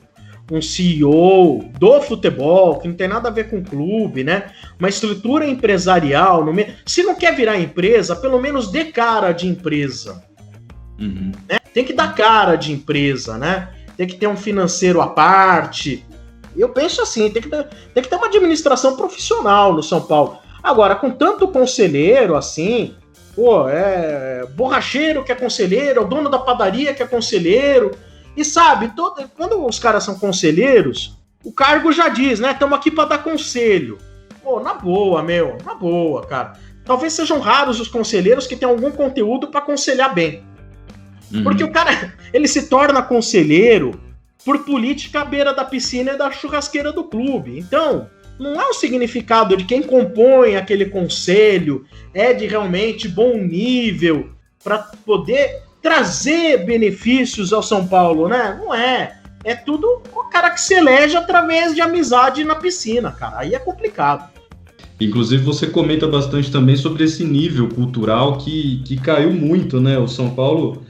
CEO do futebol, que não tem nada a ver com o clube, né? Uma estrutura empresarial. Se não quer virar empresa, pelo menos dê cara de empresa. Uhum. Né? Tem que dar cara de empresa, né? Tem que ter um financeiro à parte. Eu penso assim, tem que ter uma administração profissional no São Paulo. Agora, com tanto conselheiro assim, borracheiro que é conselheiro, é o dono da padaria que é conselheiro. E sabe, quando os caras são conselheiros, o cargo já diz, né? Estamos aqui para dar conselho. Pô, na boa, na boa, cara. Talvez sejam raros os conselheiros que têm algum conteúdo para aconselhar bem. Porque o cara, ele se torna conselheiro por política à beira da piscina e da churrasqueira do clube. Então, não é o significado de quem compõe aquele conselho é de realmente bom nível para poder trazer benefícios ao São Paulo, né? Não é. É tudo o cara que se elege através de amizade na piscina, cara. Aí é complicado. Inclusive, você comenta bastante também sobre esse nível cultural que caiu muito, né? O São Paulo,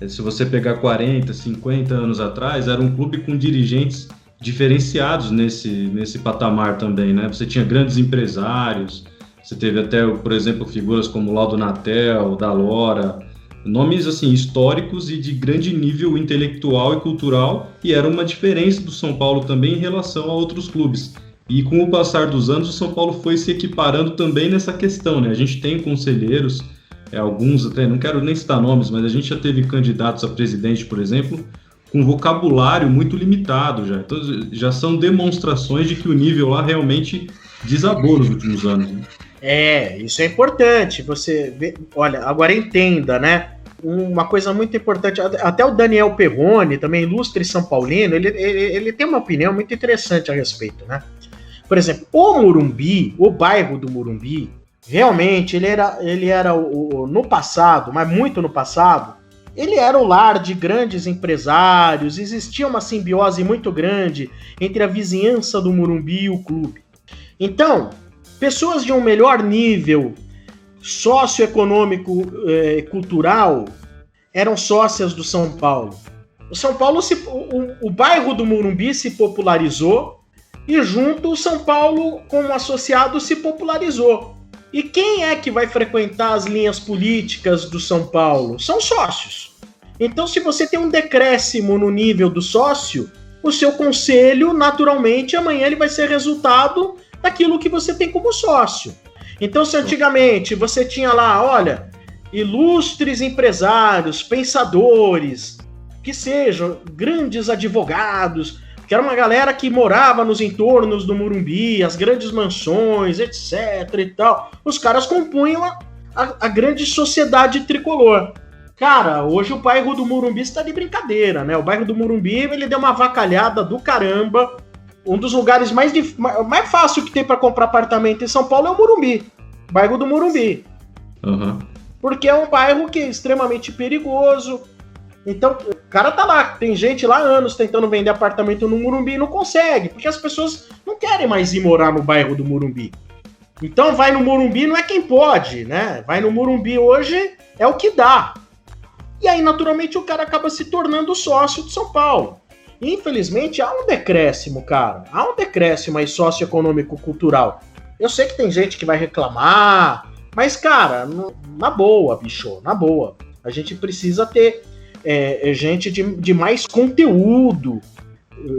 se você pegar 40, 50 anos atrás, era um clube com dirigentes diferenciados nesse patamar também, né? Você tinha grandes empresários, você teve até, por exemplo, figuras como Laudo Natel, Dalora, nomes assim históricos e de grande nível intelectual e cultural, e era uma diferença do São Paulo também em relação a outros clubes. E com o passar dos anos, o São Paulo foi se equiparando também nessa questão, né? A gente tem conselheiros, alguns até, não quero nem citar nomes, mas a gente já teve candidatos a presidente, por exemplo, com vocabulário muito limitado já. Então, já são demonstrações de que o nível lá realmente desabou nos últimos anos, né? Isso é importante. Você vê, olha, agora entenda, né? Uma coisa muito importante, até o Daniel Perrone, também ilustre São Paulino, ele tem uma opinião muito interessante a respeito, né? Por exemplo, o Morumbi, o bairro do Morumbi, realmente ele era no passado, mas muito no passado, ele era o lar de grandes empresários, existia uma simbiose muito grande entre a vizinhança do Morumbi e o clube. Então, pessoas de um melhor nível socioeconômico cultural eram sócias do São Paulo. O São Paulo, o bairro do Morumbi se popularizou e junto o São Paulo como associado se popularizou. E quem é que vai frequentar as linhas políticas do São Paulo? São sócios. Então, se você tem um decréscimo no nível do sócio, o seu conselho, naturalmente, amanhã ele vai ser resultado daquilo que você tem como sócio. Então, se antigamente você tinha lá, olha, ilustres empresários, pensadores, que sejam grandes advogados, que era uma galera que morava nos entornos do Morumbi, as grandes mansões, etc e tal, os caras compunham a grande sociedade tricolor. Cara, hoje o bairro do Morumbi está de brincadeira, né? O bairro do Morumbi, ele deu uma avacalhada do caramba. Um dos lugares mais fácil que tem para comprar apartamento em São Paulo é o Morumbi, bairro do Morumbi. Uhum. Porque é um bairro que é extremamente perigoso. Então, o cara tá lá, tem gente lá há anos tentando vender apartamento no Morumbi e não consegue, porque as pessoas não querem mais ir morar no bairro do Morumbi. Então, vai no Morumbi não é quem pode, né? Vai no Morumbi hoje é o que dá. E aí, naturalmente, o cara acaba se tornando sócio de São Paulo. E, infelizmente, há um decréscimo, cara. Há um decréscimo aí socioeconômico-cultural. Eu sei que tem gente que vai reclamar, mas, cara, na boa, bicho, na boa. A gente precisa ter gente de mais conteúdo.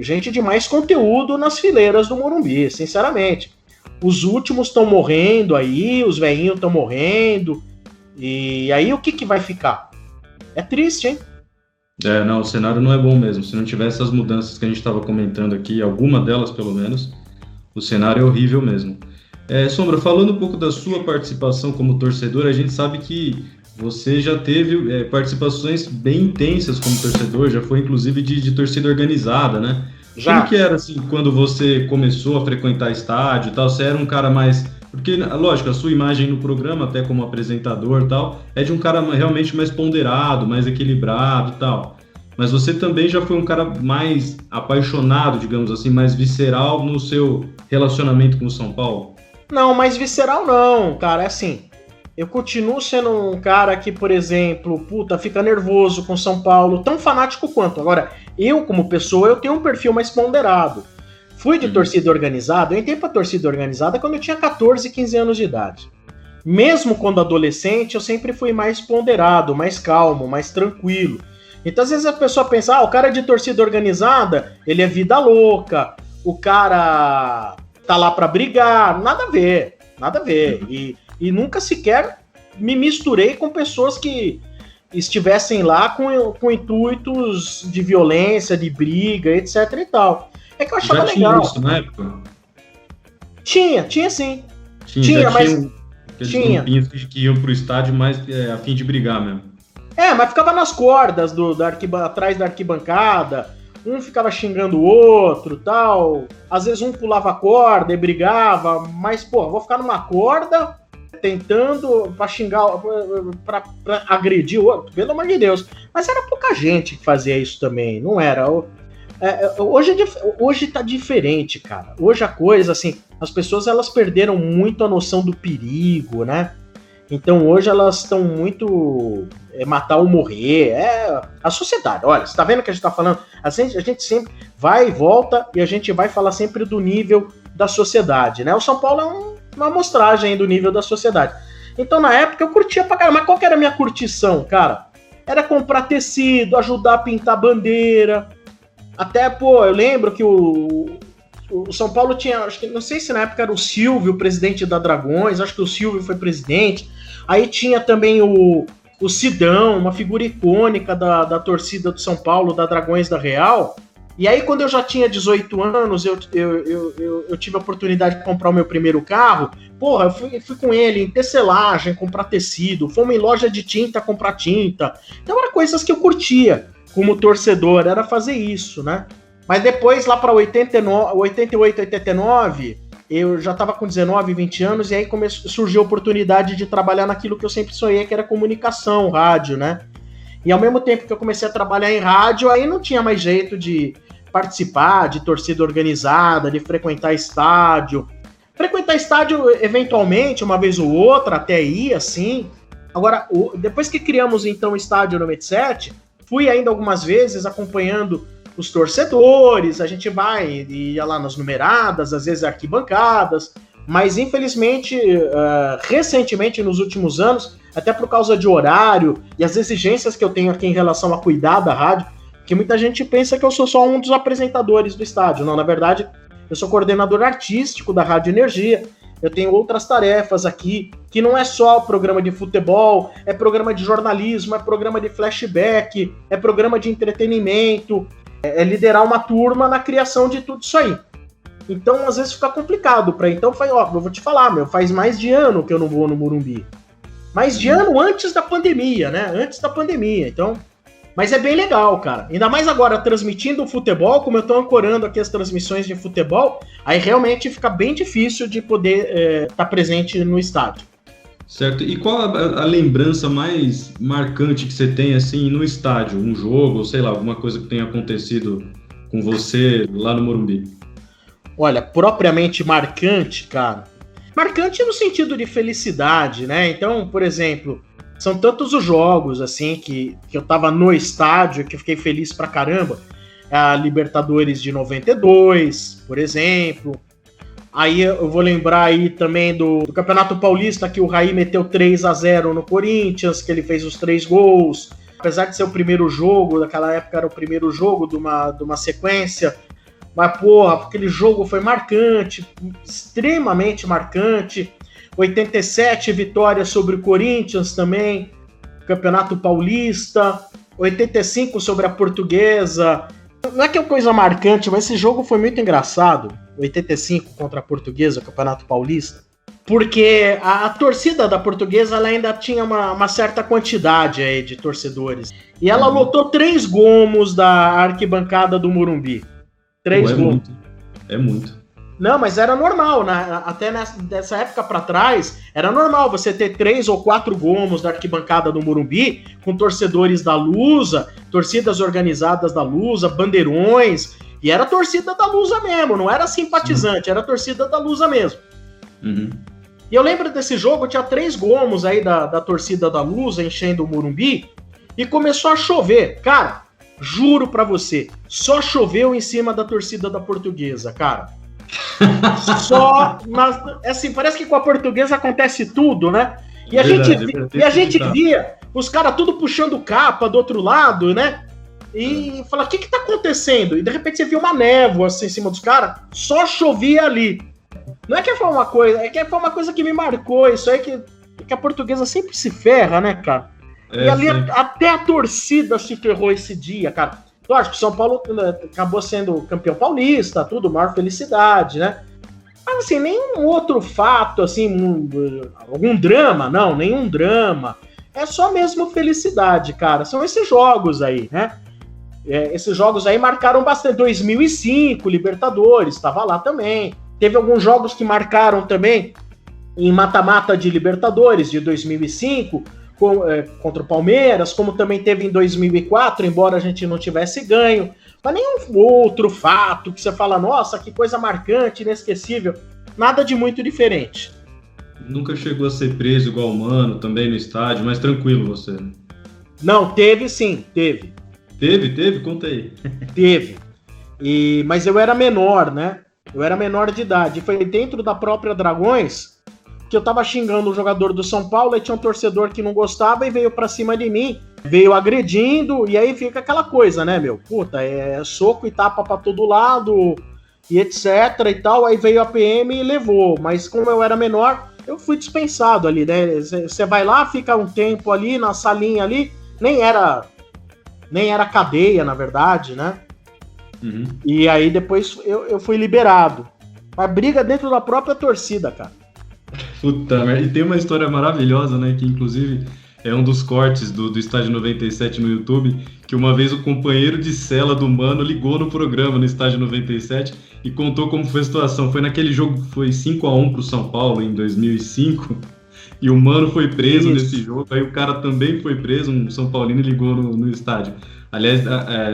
Gente de mais conteúdo nas fileiras do Morumbi, sinceramente. Os últimos estão morrendo aí, os velhinhos estão morrendo. E aí, o que vai ficar? É triste, hein? Não, o cenário não é bom mesmo. Se não tivesse essas mudanças que a gente estava comentando aqui, alguma delas pelo menos, o cenário é horrível mesmo. Sombra, falando um pouco da sua participação como torcedor, a gente sabe que você já teve participações bem intensas como torcedor, já foi inclusive de torcida organizada, né? Já. Como que era assim, quando você começou a frequentar estádio e tal? Você era um cara mais... Porque, lógico, a sua imagem no programa, até como apresentador e tal, é de um cara realmente mais ponderado, mais equilibrado e tal. Mas você também já foi um cara mais apaixonado, digamos assim, mais visceral no seu relacionamento com o São Paulo? Não, mais visceral não, cara. É assim, eu continuo sendo um cara que, por exemplo, fica nervoso com São Paulo, tão fanático quanto. Agora, eu, como pessoa, eu tenho um perfil mais ponderado. Fui de torcida organizada, eu entrei pra torcida organizada quando eu tinha 14, 15 anos de idade. Mesmo quando adolescente, eu sempre fui mais ponderado, mais calmo, mais tranquilo. Então, às vezes a pessoa pensa, o cara de torcida organizada, ele é vida louca, o cara tá lá pra brigar. Nada a ver, nada a ver. E nunca sequer me misturei com pessoas que estivessem lá com intuitos de violência, de briga, etc e tal. É que eu achava Já legal. tinha isso na época? Tinha sim. Tinha, mas aqueles tinha. grupinhos que iam pro estádio mais a fim de brigar mesmo. Mas ficava nas cordas atrás da arquibancada. Um ficava xingando o outro, tal. Às vezes um pulava a corda e brigava, mas, pô, vou ficar numa corda tentando pra xingar, pra agredir o outro, pelo amor de Deus. Mas era pouca gente que fazia isso também, não era? Hoje tá diferente, cara. Hoje a coisa, assim, as pessoas elas perderam muito a noção do perigo, né? Então hoje elas estão muito matar ou morrer. A sociedade, olha, você tá vendo o que a gente tá falando? A gente sempre vai e volta e a gente vai falar sempre do nível da sociedade, né? O São Paulo é uma amostragem do nível da sociedade. Então na época eu curtia pra caramba. Mas qual que era a minha curtição, cara? Era comprar tecido, ajudar a pintar bandeira. Até, pô, eu lembro que o São Paulo tinha, acho que, não sei se na época era o Silvio, o presidente da Dragões, acho que o Silvio foi presidente. Aí tinha também o Sidão, uma figura icônica da torcida do São Paulo, da Dragões da Real. E aí, quando eu já tinha 18 anos, eu tive a oportunidade de comprar o meu primeiro carro. Porra, eu fui com ele em tecelagem, comprar tecido, fomos em loja de tinta comprar tinta. Então, eram coisas que eu curtia como torcedor, era fazer isso, né? Mas depois, lá para 88, 89, eu já estava com 19, 20 anos, e aí surgiu a oportunidade de trabalhar naquilo que eu sempre sonhei, que era comunicação, rádio, né? E ao mesmo tempo que eu comecei a trabalhar em rádio, aí não tinha mais jeito de participar de torcida organizada, de frequentar estádio. Frequentar estádio, eventualmente, uma vez ou outra, até ir, assim. Agora, depois que criamos, então, o estádio no Met7, fui ainda algumas vezes acompanhando os torcedores, a gente ia lá nas numeradas, às vezes arquibancadas, mas infelizmente, recentemente, nos últimos anos, até por causa de horário e as exigências que eu tenho aqui em relação a cuidar da rádio, porque muita gente pensa que eu sou só um dos apresentadores do estádio. Não, na verdade, eu sou coordenador artístico da Rádio Energia. Eu tenho outras tarefas aqui, que não é só programa de futebol, é programa de jornalismo, é programa de flashback, é programa de entretenimento, é liderar uma turma na criação de tudo isso aí. Então, às vezes fica complicado. Então, eu vou te falar, faz mais de ano que eu não vou no Morumbi. Mais de ano antes da pandemia, né? Antes da pandemia, então... Mas é bem legal, cara. Ainda mais agora, transmitindo o futebol, como eu tô ancorando aqui as transmissões de futebol, aí realmente fica bem difícil de poder estar presente no estádio. Certo. E qual a lembrança mais marcante que você tem, assim, no estádio? Um jogo, sei lá, alguma coisa que tenha acontecido com você lá no Morumbi? Olha, propriamente marcante, cara. Marcante no sentido de felicidade, né? Então, por exemplo, são tantos os jogos, assim, que eu tava no estádio, que eu fiquei feliz pra caramba. A Libertadores de 92, por exemplo. Aí eu vou lembrar aí também do Campeonato Paulista, que o Raí meteu 3-0 no Corinthians, que ele fez os 3 gols. Apesar de ser o primeiro jogo, naquela época era o primeiro jogo de uma sequência. Mas, porra, aquele jogo foi marcante, extremamente marcante. 87, vitória sobre o Corinthians também, Campeonato Paulista. 85 sobre a Portuguesa. Não é que é uma coisa marcante, mas esse jogo foi muito engraçado. 85 contra a Portuguesa, Campeonato Paulista. Porque a torcida da Portuguesa ela ainda tinha uma certa quantidade aí de torcedores. E ela lotou 3 gomos da arquibancada do Morumbi. 3 gomos. É muito. Não, mas era normal, né? Até dessa época pra trás, era normal você ter 3 ou 4 gomos da arquibancada do Morumbi, com torcedores da Lusa, torcidas organizadas da Lusa, bandeirões, e era torcida da Lusa mesmo, não era simpatizante, era torcida da Lusa mesmo. Uhum. E eu lembro desse jogo, tinha 3 gomos aí da torcida da Lusa enchendo o Morumbi, e começou a chover. Cara, juro pra você, só choveu em cima da torcida da Portuguesa, cara. Mas assim, parece que com a Portuguesa acontece tudo, né? E a gente via os caras tudo puxando capa do outro lado, né? E fala, o que tá acontecendo? E de repente você viu uma névoa assim, em cima dos caras, só chovia ali. Não é que foi uma coisa, é que foi uma coisa que me marcou, isso aí que a Portuguesa sempre se ferra, né, cara? E ali até a torcida se ferrou esse dia, cara. Lógico, o São Paulo acabou sendo campeão paulista, tudo, maior felicidade, né? Mas assim, nenhum outro fato, assim, algum drama, não, nenhum drama. É só mesmo felicidade, cara. São esses jogos aí, né? Esses jogos aí marcaram bastante. 2005, Libertadores, estava lá também. Teve alguns jogos que marcaram também em mata-mata de Libertadores, de 2005, contra o Palmeiras, como também teve em 2004, embora a gente não tivesse ganho. Mas nenhum outro fato que você fala, nossa, que coisa marcante, inesquecível. Nada de muito diferente. Nunca chegou a ser preso igual o Mano, também no estádio, mas tranquilo você, né? Não, teve sim, teve. Teve? Conta aí. Teve. Mas eu era menor, né? Eu era menor de idade. Foi dentro da própria Dragões que eu tava xingando o jogador do São Paulo e tinha um torcedor que não gostava e veio pra cima de mim, veio agredindo, e aí fica aquela coisa, né, meu? Puta, soco e tapa pra todo lado, e etc e tal. Aí veio a PM e levou. Mas como eu era menor, eu fui dispensado ali, né? Você vai lá, fica um tempo ali na salinha ali, nem era cadeia, na verdade, né? Uhum. E aí depois eu fui liberado. A briga dentro da própria torcida, cara. Puta merda. E tem uma história maravilhosa, né? Que inclusive é um dos cortes do Estádio 97 no YouTube, que uma vez o companheiro de cela do Mano ligou no programa no Estádio 97 e contou como foi a situação. Foi naquele jogo que foi 5-1 pro São Paulo em 2005. E o Mano foi preso nesse jogo, aí o cara também foi preso, um São Paulino, e ligou no estádio. Aliás,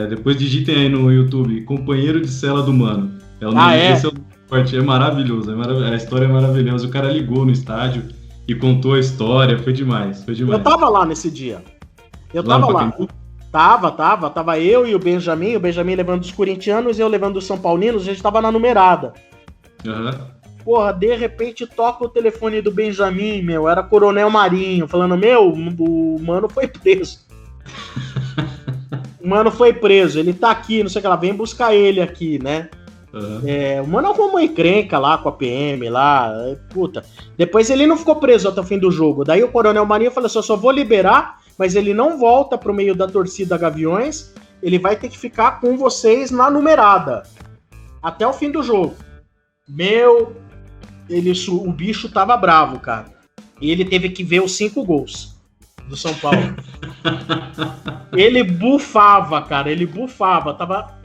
depois digitem aí no YouTube, companheiro de cela do Mano. Esse é o corte, é maravilhoso, a história é maravilhosa. O cara ligou no estádio e contou a história, foi demais. Eu tava lá nesse dia. Eu tava lá. Tava eu e o Benjamin levando os corintianos e eu levando os São Paulinos, a gente tava na numerada. Aham. Porra, de repente toca o telefone do Benjamin, meu, era Coronel Marinho, falando, o Mano foi preso. O Mano foi preso, ele tá aqui, não sei o que lá, vem buscar ele aqui, né? Uhum. O Mano arrumou uma encrenca lá com a PM lá, puta. Depois ele não ficou preso até o fim do jogo, daí o Coronel Marinho falou assim, eu só vou liberar, mas ele não volta pro meio da torcida Gaviões, ele vai ter que ficar com vocês na numerada, até o fim do jogo. O bicho tava bravo, cara. E ele teve que ver os 5 gols do São Paulo. Ele bufava, cara. Tava...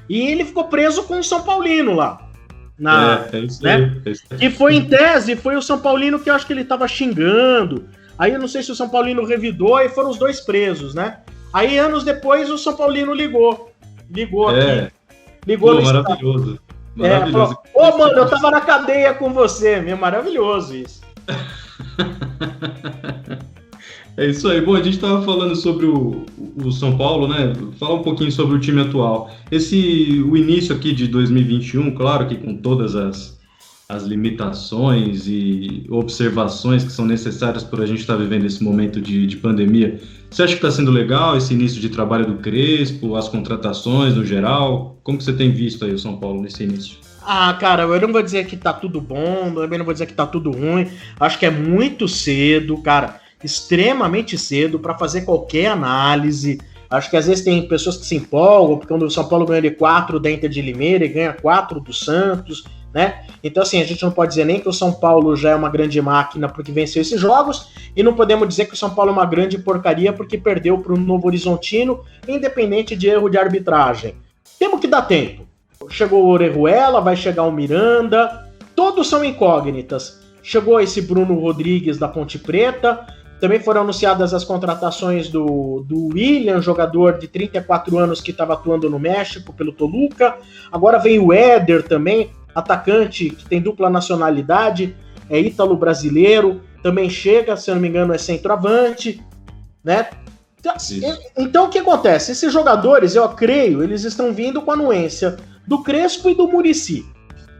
E ele ficou preso com o São Paulino lá. Isso né? aí. Que foi, em tese, foi o São Paulino que eu acho que ele tava xingando. Aí eu não sei se o São Paulino revidou e foram os dois presos, né? Aí anos depois o São Paulino ligou. Aqui. Ligou no maravilhoso. Maravilhoso. Falou, mano, eu tava na cadeia com você, meu, maravilhoso isso. É isso aí. Bom, a gente tava falando sobre o São Paulo, né? Falar um pouquinho sobre o time atual. O início aqui de 2021, claro que com todas as limitações e observações que são necessárias por a gente estar vivendo esse momento de pandemia. Você acha que está sendo legal esse início de trabalho do Crespo, as contratações no geral? Como que você tem visto aí o São Paulo nesse início? Cara, eu não vou dizer que tá tudo bom, também não vou dizer que tá tudo ruim. Acho que é muito cedo, cara, extremamente cedo para fazer qualquer análise. Acho que às vezes tem pessoas que se empolgam, porque quando o São Paulo ganha de 4 da Inter de Limeira e ganha 4 do Santos, né? Então, assim, a gente não pode dizer nem que o São Paulo já é uma grande máquina porque venceu esses jogos, e não podemos dizer que o São Paulo é uma grande porcaria porque perdeu para o Novo Horizontino, independente de erro de arbitragem. Temos que dar tempo. Chegou o Orejuela, vai chegar o Miranda, todos são incógnitas. Chegou esse Bruno Rodrigues da Ponte Preta, também foram anunciadas as contratações do William, jogador de 34 anos que estava atuando no México pelo Toluca. Agora vem o Éder também, atacante que tem dupla nacionalidade, é ítalo-brasileiro, também chega, se eu não me engano, é centroavante, né? Então o que acontece? Esses jogadores, eu creio, eles estão vindo com a anuência do Crespo e do Muricy.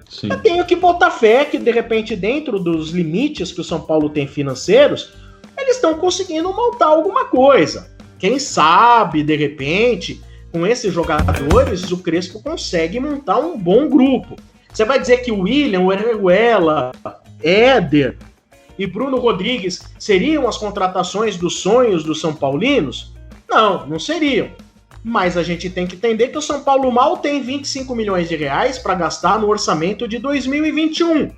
Sim. Eu tenho que botar fé que, de repente, dentro dos limites que o São Paulo tem financeiros, eles estão conseguindo montar alguma coisa. Quem sabe, de repente, com esses jogadores, o Crespo consegue montar um bom grupo. Você vai dizer que o William, o Orejuela, Éder e Bruno Rodrigues seriam as contratações dos sonhos dos São Paulinos? Não, não seriam. Mas a gente tem que entender que o São Paulo mal tem 25 milhões de reais para gastar no orçamento de 2021.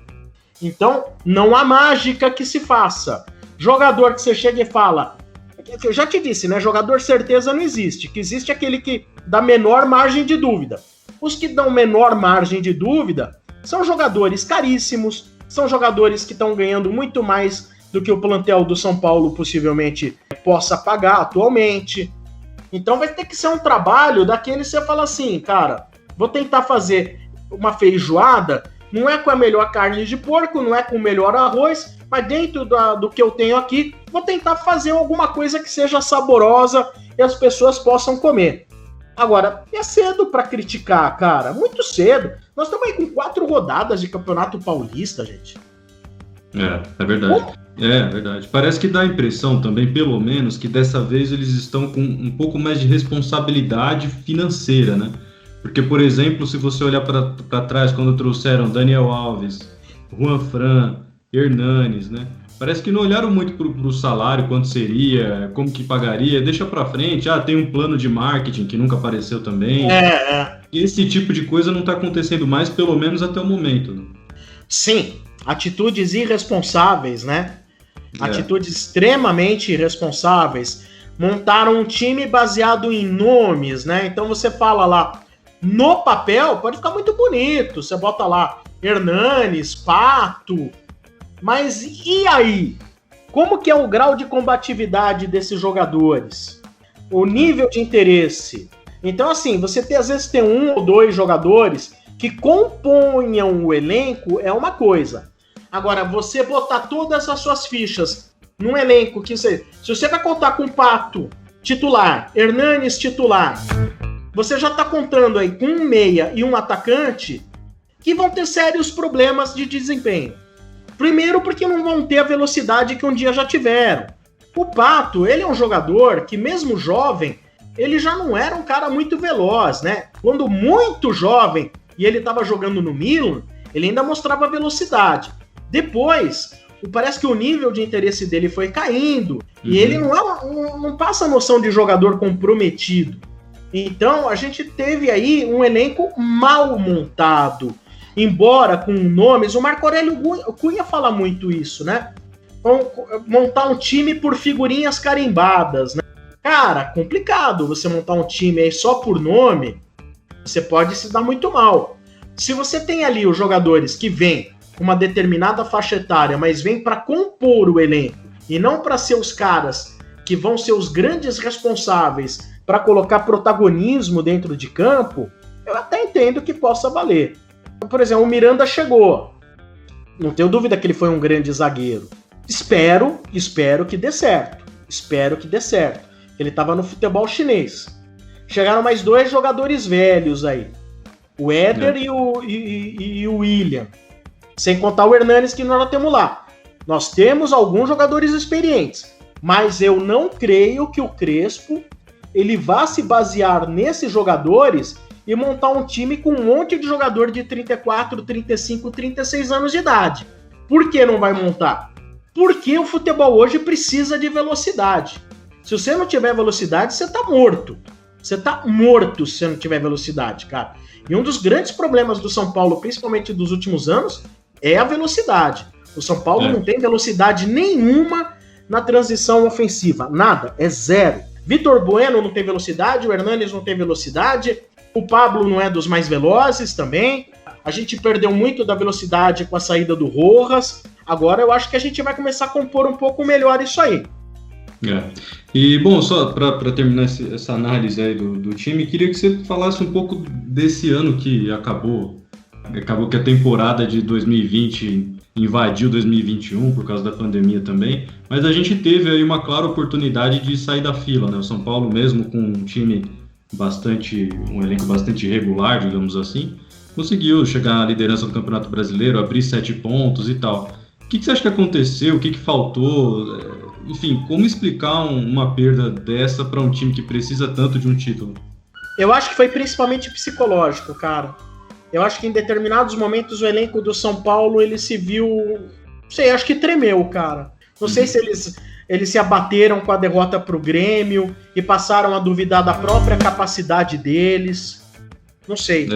Então, não há mágica que se faça. Jogador que você chega e fala... Eu já te disse, né? Jogador certeza não existe. Que existe aquele que dá menor margem de dúvida. Os que dão menor margem de dúvida são jogadores caríssimos, são jogadores que estão ganhando muito mais do que o plantel do São Paulo possivelmente possa pagar atualmente. Então vai ter que ser um trabalho daquele que você fala assim, cara, vou tentar fazer uma feijoada, não é com a melhor carne de porco, não é com o melhor arroz, mas dentro do que eu tenho aqui, vou tentar fazer alguma coisa que seja saborosa e as pessoas possam comer. Agora, é cedo para criticar, cara, muito cedo. Nós estamos aí com 4 rodadas de Campeonato Paulista, gente. É verdade. É verdade. Parece que dá a impressão também, pelo menos, que dessa vez eles estão com um pouco mais de responsabilidade financeira, né? Porque, por exemplo, se você olhar para trás, quando trouxeram Daniel Alves, Juan Fran, Hernanes, né? Parece que não olharam muito para o salário, quanto seria, como que pagaria, deixa para frente, tem um plano de marketing que nunca apareceu também. Esse tipo de coisa não está acontecendo mais, pelo menos até o momento. Né? Sim, atitudes irresponsáveis, né? Atitudes extremamente irresponsáveis. Montaram um time baseado em nomes, né? Então você fala lá, no papel pode ficar muito bonito, você bota lá Hernanes, Pato, mas e aí? Como que é o grau de combatividade desses jogadores? O nível de interesse? Então assim, você às vezes tem 1 ou 2 jogadores que componham o elenco é uma coisa. Agora, você botar todas as suas fichas num elenco que se você vai contar com Pato titular, Hernanes titular, você já está contando aí com um meia e um atacante que vão ter sérios problemas de desempenho. Primeiro porque não vão ter a velocidade que um dia já tiveram. O Pato, ele é um jogador que mesmo jovem, ele já não era um cara muito veloz, né? Quando muito jovem e ele estava jogando no Milan, ele ainda mostrava velocidade. Depois, parece que o nível de interesse dele foi caindo e ele não passa a noção de jogador comprometido. Então, a gente teve aí um elenco mal montado. Embora com nomes, o Marco Aurélio Cunha fala muito isso, né? Montar um time por figurinhas carimbadas, né? Cara, complicado você montar um time aí só por nome, você pode se dar muito mal. Se você tem ali os jogadores que vêm com uma determinada faixa etária, mas vêm para compor o elenco e não para ser os caras que vão ser os grandes responsáveis para colocar protagonismo dentro de campo, eu até entendo que possa valer. Por exemplo, o Miranda chegou. Não tenho dúvida que ele foi um grande zagueiro. Espero que dê certo. Ele estava no futebol chinês. Chegaram mais 2 jogadores velhos aí. O Éder e o William. Sem contar o Hernanes que nós temos lá. Nós temos alguns jogadores experientes. Mas eu não creio que o Crespo ele vá se basear nesses jogadores e montar um time com um monte de jogador de 34, 35, 36 anos de idade. Por que não vai montar? Porque o futebol hoje precisa de velocidade. Se você não tiver velocidade, você tá morto. Você tá morto se você não tiver velocidade, cara. E um dos grandes problemas do São Paulo, principalmente dos últimos anos, é a velocidade. O São Paulo não tem velocidade nenhuma na transição ofensiva. Nada, é zero. Vitor Bueno não tem velocidade, o Hernanes não tem velocidade, o Pablo não é dos mais velozes também. A gente perdeu muito da velocidade com a saída do Rojas. Agora eu acho que a gente vai começar a compor um pouco melhor isso aí. E, bom, só para terminar essa análise aí do time, queria que você falasse um pouco desse ano que acabou que a temporada de 2020 invadiu 2021 por causa da pandemia também, mas a gente teve aí uma clara oportunidade de sair da fila, né? O São Paulo, mesmo com um time um elenco bastante irregular, digamos assim, conseguiu chegar à liderança do Campeonato Brasileiro, abrir 7 pontos e tal. O que você acha que aconteceu? O que faltou? Enfim, como explicar uma perda dessa para um time que precisa tanto de um título? Eu acho que foi principalmente psicológico, cara. Eu acho que em determinados momentos o elenco do São Paulo, ele se viu... Não sei, acho que tremeu, cara. Não sei se eles se abateram com a derrota para o Grêmio e passaram a duvidar da própria capacidade deles. Não sei.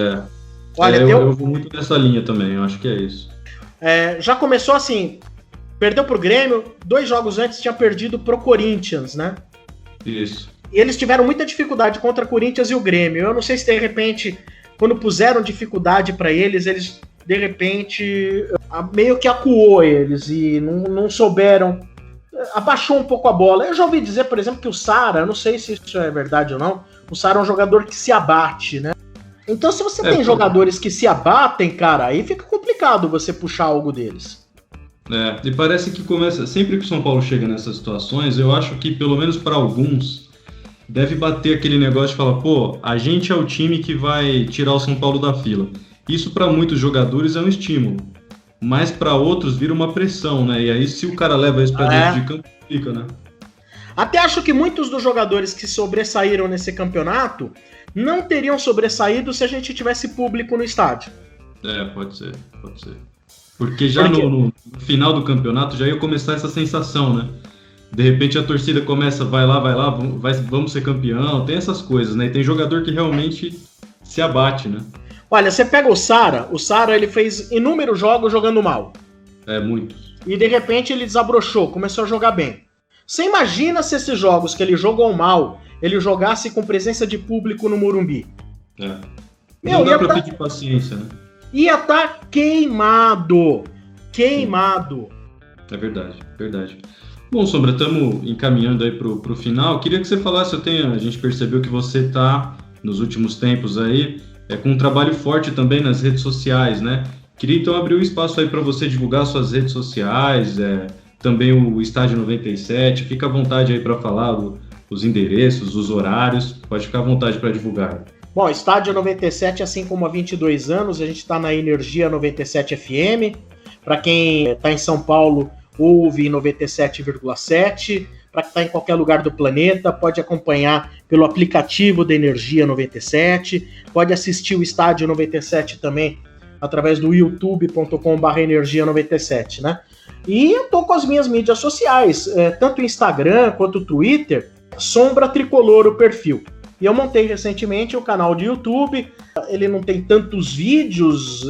Olha, eu vou muito nessa linha também, eu acho que é isso. Já começou assim, perdeu pro Grêmio, 2 jogos antes tinha perdido pro Corinthians, né? Isso. E eles tiveram muita dificuldade contra o Corinthians e o Grêmio. Eu não sei se de repente, quando puseram dificuldade para eles de repente meio que acuou eles e não souberam, abaixou um pouco a bola. Eu já ouvi dizer, por exemplo, que o Sara, eu não sei se isso é verdade ou não, o Sara é um jogador que se abate, né? Então, se você tem jogadores que se abatem, cara, aí fica complicado você puxar algo deles. E parece que começa... Sempre que o São Paulo chega nessas situações, eu acho que, pelo menos para alguns, deve bater aquele negócio de falar, pô, a gente é o time que vai tirar o São Paulo da fila. Isso para muitos jogadores é um estímulo, mas para outros vira uma pressão, né? E aí, se o cara leva isso para dentro de campo, fica, né? Até acho que muitos dos jogadores que sobressaíram nesse campeonato não teriam sobressaído se a gente tivesse público no estádio. Pode ser. Porque já no final do campeonato já ia começar essa sensação, né? De repente a torcida começa, vai lá, vamos ser campeão, tem essas coisas, né? E tem jogador que realmente se abate, né? Olha, você pega o Sara ele fez inúmeros jogos jogando mal. Muitos. E de repente ele desabrochou, começou a jogar bem. Você imagina se esses jogos que ele jogou mal, ele jogasse com presença de público no Morumbi? Não dá pra pedir paciência, né? Ia estar queimado. É verdade. Bom, Sombra, estamos encaminhando aí pro final. Queria que você falasse, a gente percebeu que você tá, nos últimos tempos aí, com um trabalho forte também nas redes sociais, né? Queria então abrir um espaço aí para você divulgar suas redes sociais, também o Estádio 97, fica à vontade aí para falar os endereços, os horários, pode ficar à vontade para divulgar. Bom, Estádio 97, assim como há 22 anos, a gente está na Energia 97 FM, para quem está em São Paulo, ouve 97,7, para quem está em qualquer lugar do planeta, pode acompanhar pelo aplicativo da Energia 97, pode assistir o Estádio 97 também, através do youtube.com/energia97, né? E eu tô com as minhas mídias sociais, tanto o Instagram quanto o Twitter, Sombra Tricolor o perfil. E eu montei recentemente o canal de YouTube, ele não tem tantos vídeos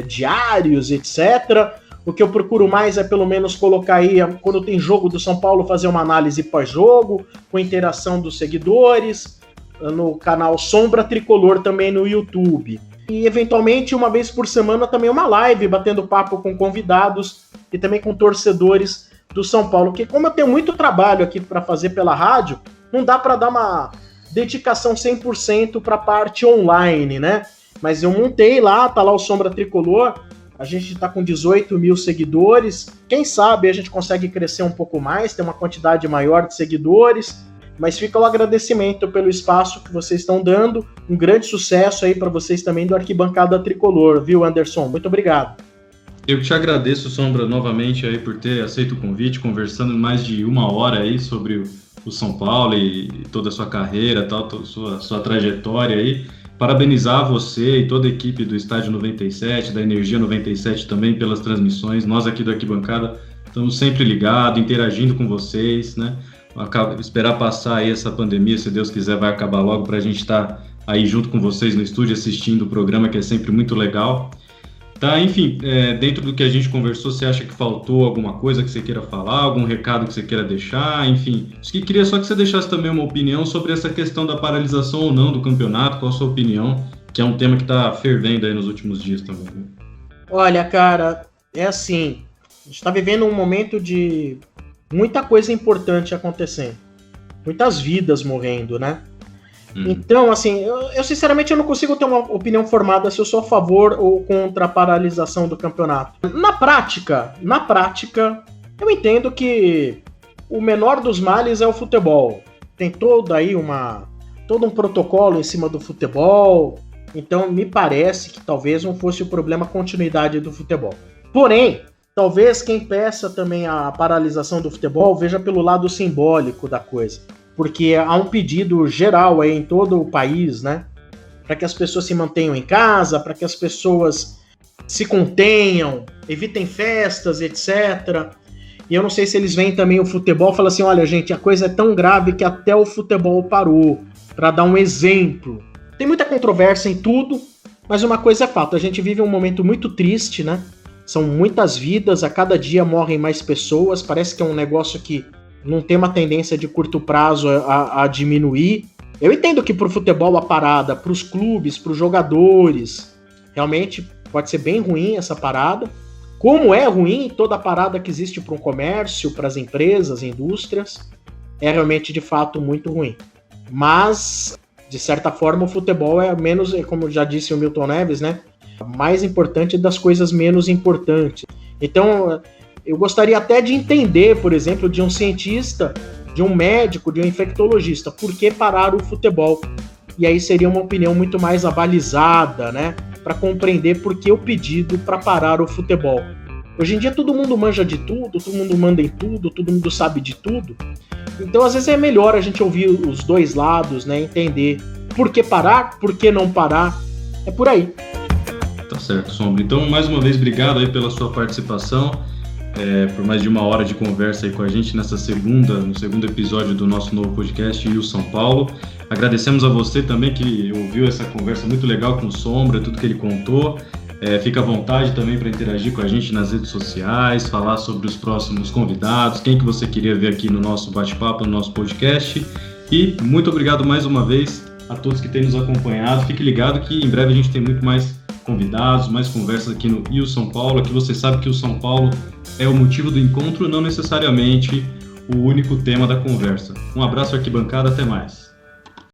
diários, etc. O que eu procuro mais é pelo menos colocar aí, quando tem jogo do São Paulo, fazer uma análise pós-jogo, com interação dos seguidores, no canal Sombra Tricolor também no YouTube. E eventualmente, uma vez por semana, também uma live, batendo papo com convidados e também com torcedores do São Paulo. Porque como eu tenho muito trabalho aqui para fazer pela rádio, não dá para dar uma dedicação 100% para a parte online, né? Mas eu montei lá, tá lá o Sombra Tricolor, a gente tá com 18 mil seguidores, quem sabe a gente consegue crescer um pouco mais, ter uma quantidade maior de seguidores, mas fica o agradecimento pelo espaço que vocês estão dando, um grande sucesso aí para vocês também do Arquibancada Tricolor, viu, Anderson? Muito obrigado. Eu te agradeço, Sombra, novamente aí por ter aceito o convite, conversando mais de 1 hora aí sobre o São Paulo e toda a sua carreira, sua trajetória aí. Parabenizar você e toda a equipe do Estádio 97, da Energia 97 também pelas transmissões. Nós aqui do Arquibancada estamos sempre ligados, interagindo com vocês, né? Esperar passar aí essa pandemia, se Deus quiser, vai acabar logo para a gente estar aí junto com vocês no estúdio assistindo o programa, que é sempre muito legal. Tá, enfim, dentro do que a gente conversou, você acha que faltou alguma coisa que você queira falar, algum recado que você queira deixar, enfim. Acho que queria só que você deixasse também uma opinião sobre essa questão da paralisação ou não do campeonato, qual a sua opinião, que é um tema que está fervendo aí nos últimos dias também. Né? Olha, cara, é assim, a gente está vivendo um momento de muita coisa importante acontecendo, muitas vidas morrendo, né? Então, assim, eu sinceramente eu não consigo ter uma opinião formada se eu sou a favor ou contra a paralisação do campeonato. Na prática, eu entendo que o menor dos males é o futebol. Tem todo um protocolo em cima do futebol, então me parece que talvez não fosse o problema a continuidade do futebol. Porém, talvez quem peça também a paralisação do futebol veja pelo lado simbólico da coisa. Porque há um pedido geral aí em todo o país, né? Para que as pessoas se mantenham em casa, para que as pessoas se contenham, evitem festas, etc. E eu não sei se eles veem também o futebol e falam assim, olha, gente, a coisa é tão grave que até o futebol parou, para dar um exemplo. Tem muita controvérsia em tudo, mas uma coisa é fato, a gente vive um momento muito triste, né? São muitas vidas, a cada dia morrem mais pessoas, parece que é um negócio que não tem uma tendência de curto prazo a diminuir. Eu entendo que pro futebol a parada, pros clubes, pros jogadores, realmente pode ser bem ruim essa parada. Como é ruim toda a parada que existe para o comércio, para as empresas, indústrias, é realmente de fato muito ruim. Mas, de certa forma, o futebol é menos, como já disse o Milton Neves, né? Mais importante das coisas menos importantes. Então, eu gostaria até de entender, por exemplo, de um cientista, de um médico, de um infectologista, por que parar o futebol? E aí seria uma opinião muito mais abalizada, né? Para compreender por que o pedido para parar o futebol. Hoje em dia todo mundo manja de tudo, todo mundo manda em tudo, todo mundo sabe de tudo. Então, às vezes é melhor a gente ouvir os dois lados, né? Entender por que parar, por que não parar. É por aí. Tá certo, Sombra. Então, mais uma vez, obrigado aí pela sua participação, por mais de uma hora de conversa aí com a gente no segundo episódio do nosso novo podcast, E o São Paulo. Agradecemos a você também que ouviu essa conversa muito legal com o Sombra, tudo que ele contou. Fica à vontade também para interagir com a gente nas redes sociais, falar sobre os próximos convidados, quem que você queria ver aqui no nosso bate-papo, no nosso podcast. E muito obrigado mais uma vez a todos que têm nos acompanhado. Fique ligado que em breve a gente tem muito mais convidados, mais conversas aqui no E o São Paulo. Aqui você sabe que o São Paulo é o motivo do encontro, não necessariamente o único tema da conversa. Um abraço, arquibancada, até mais.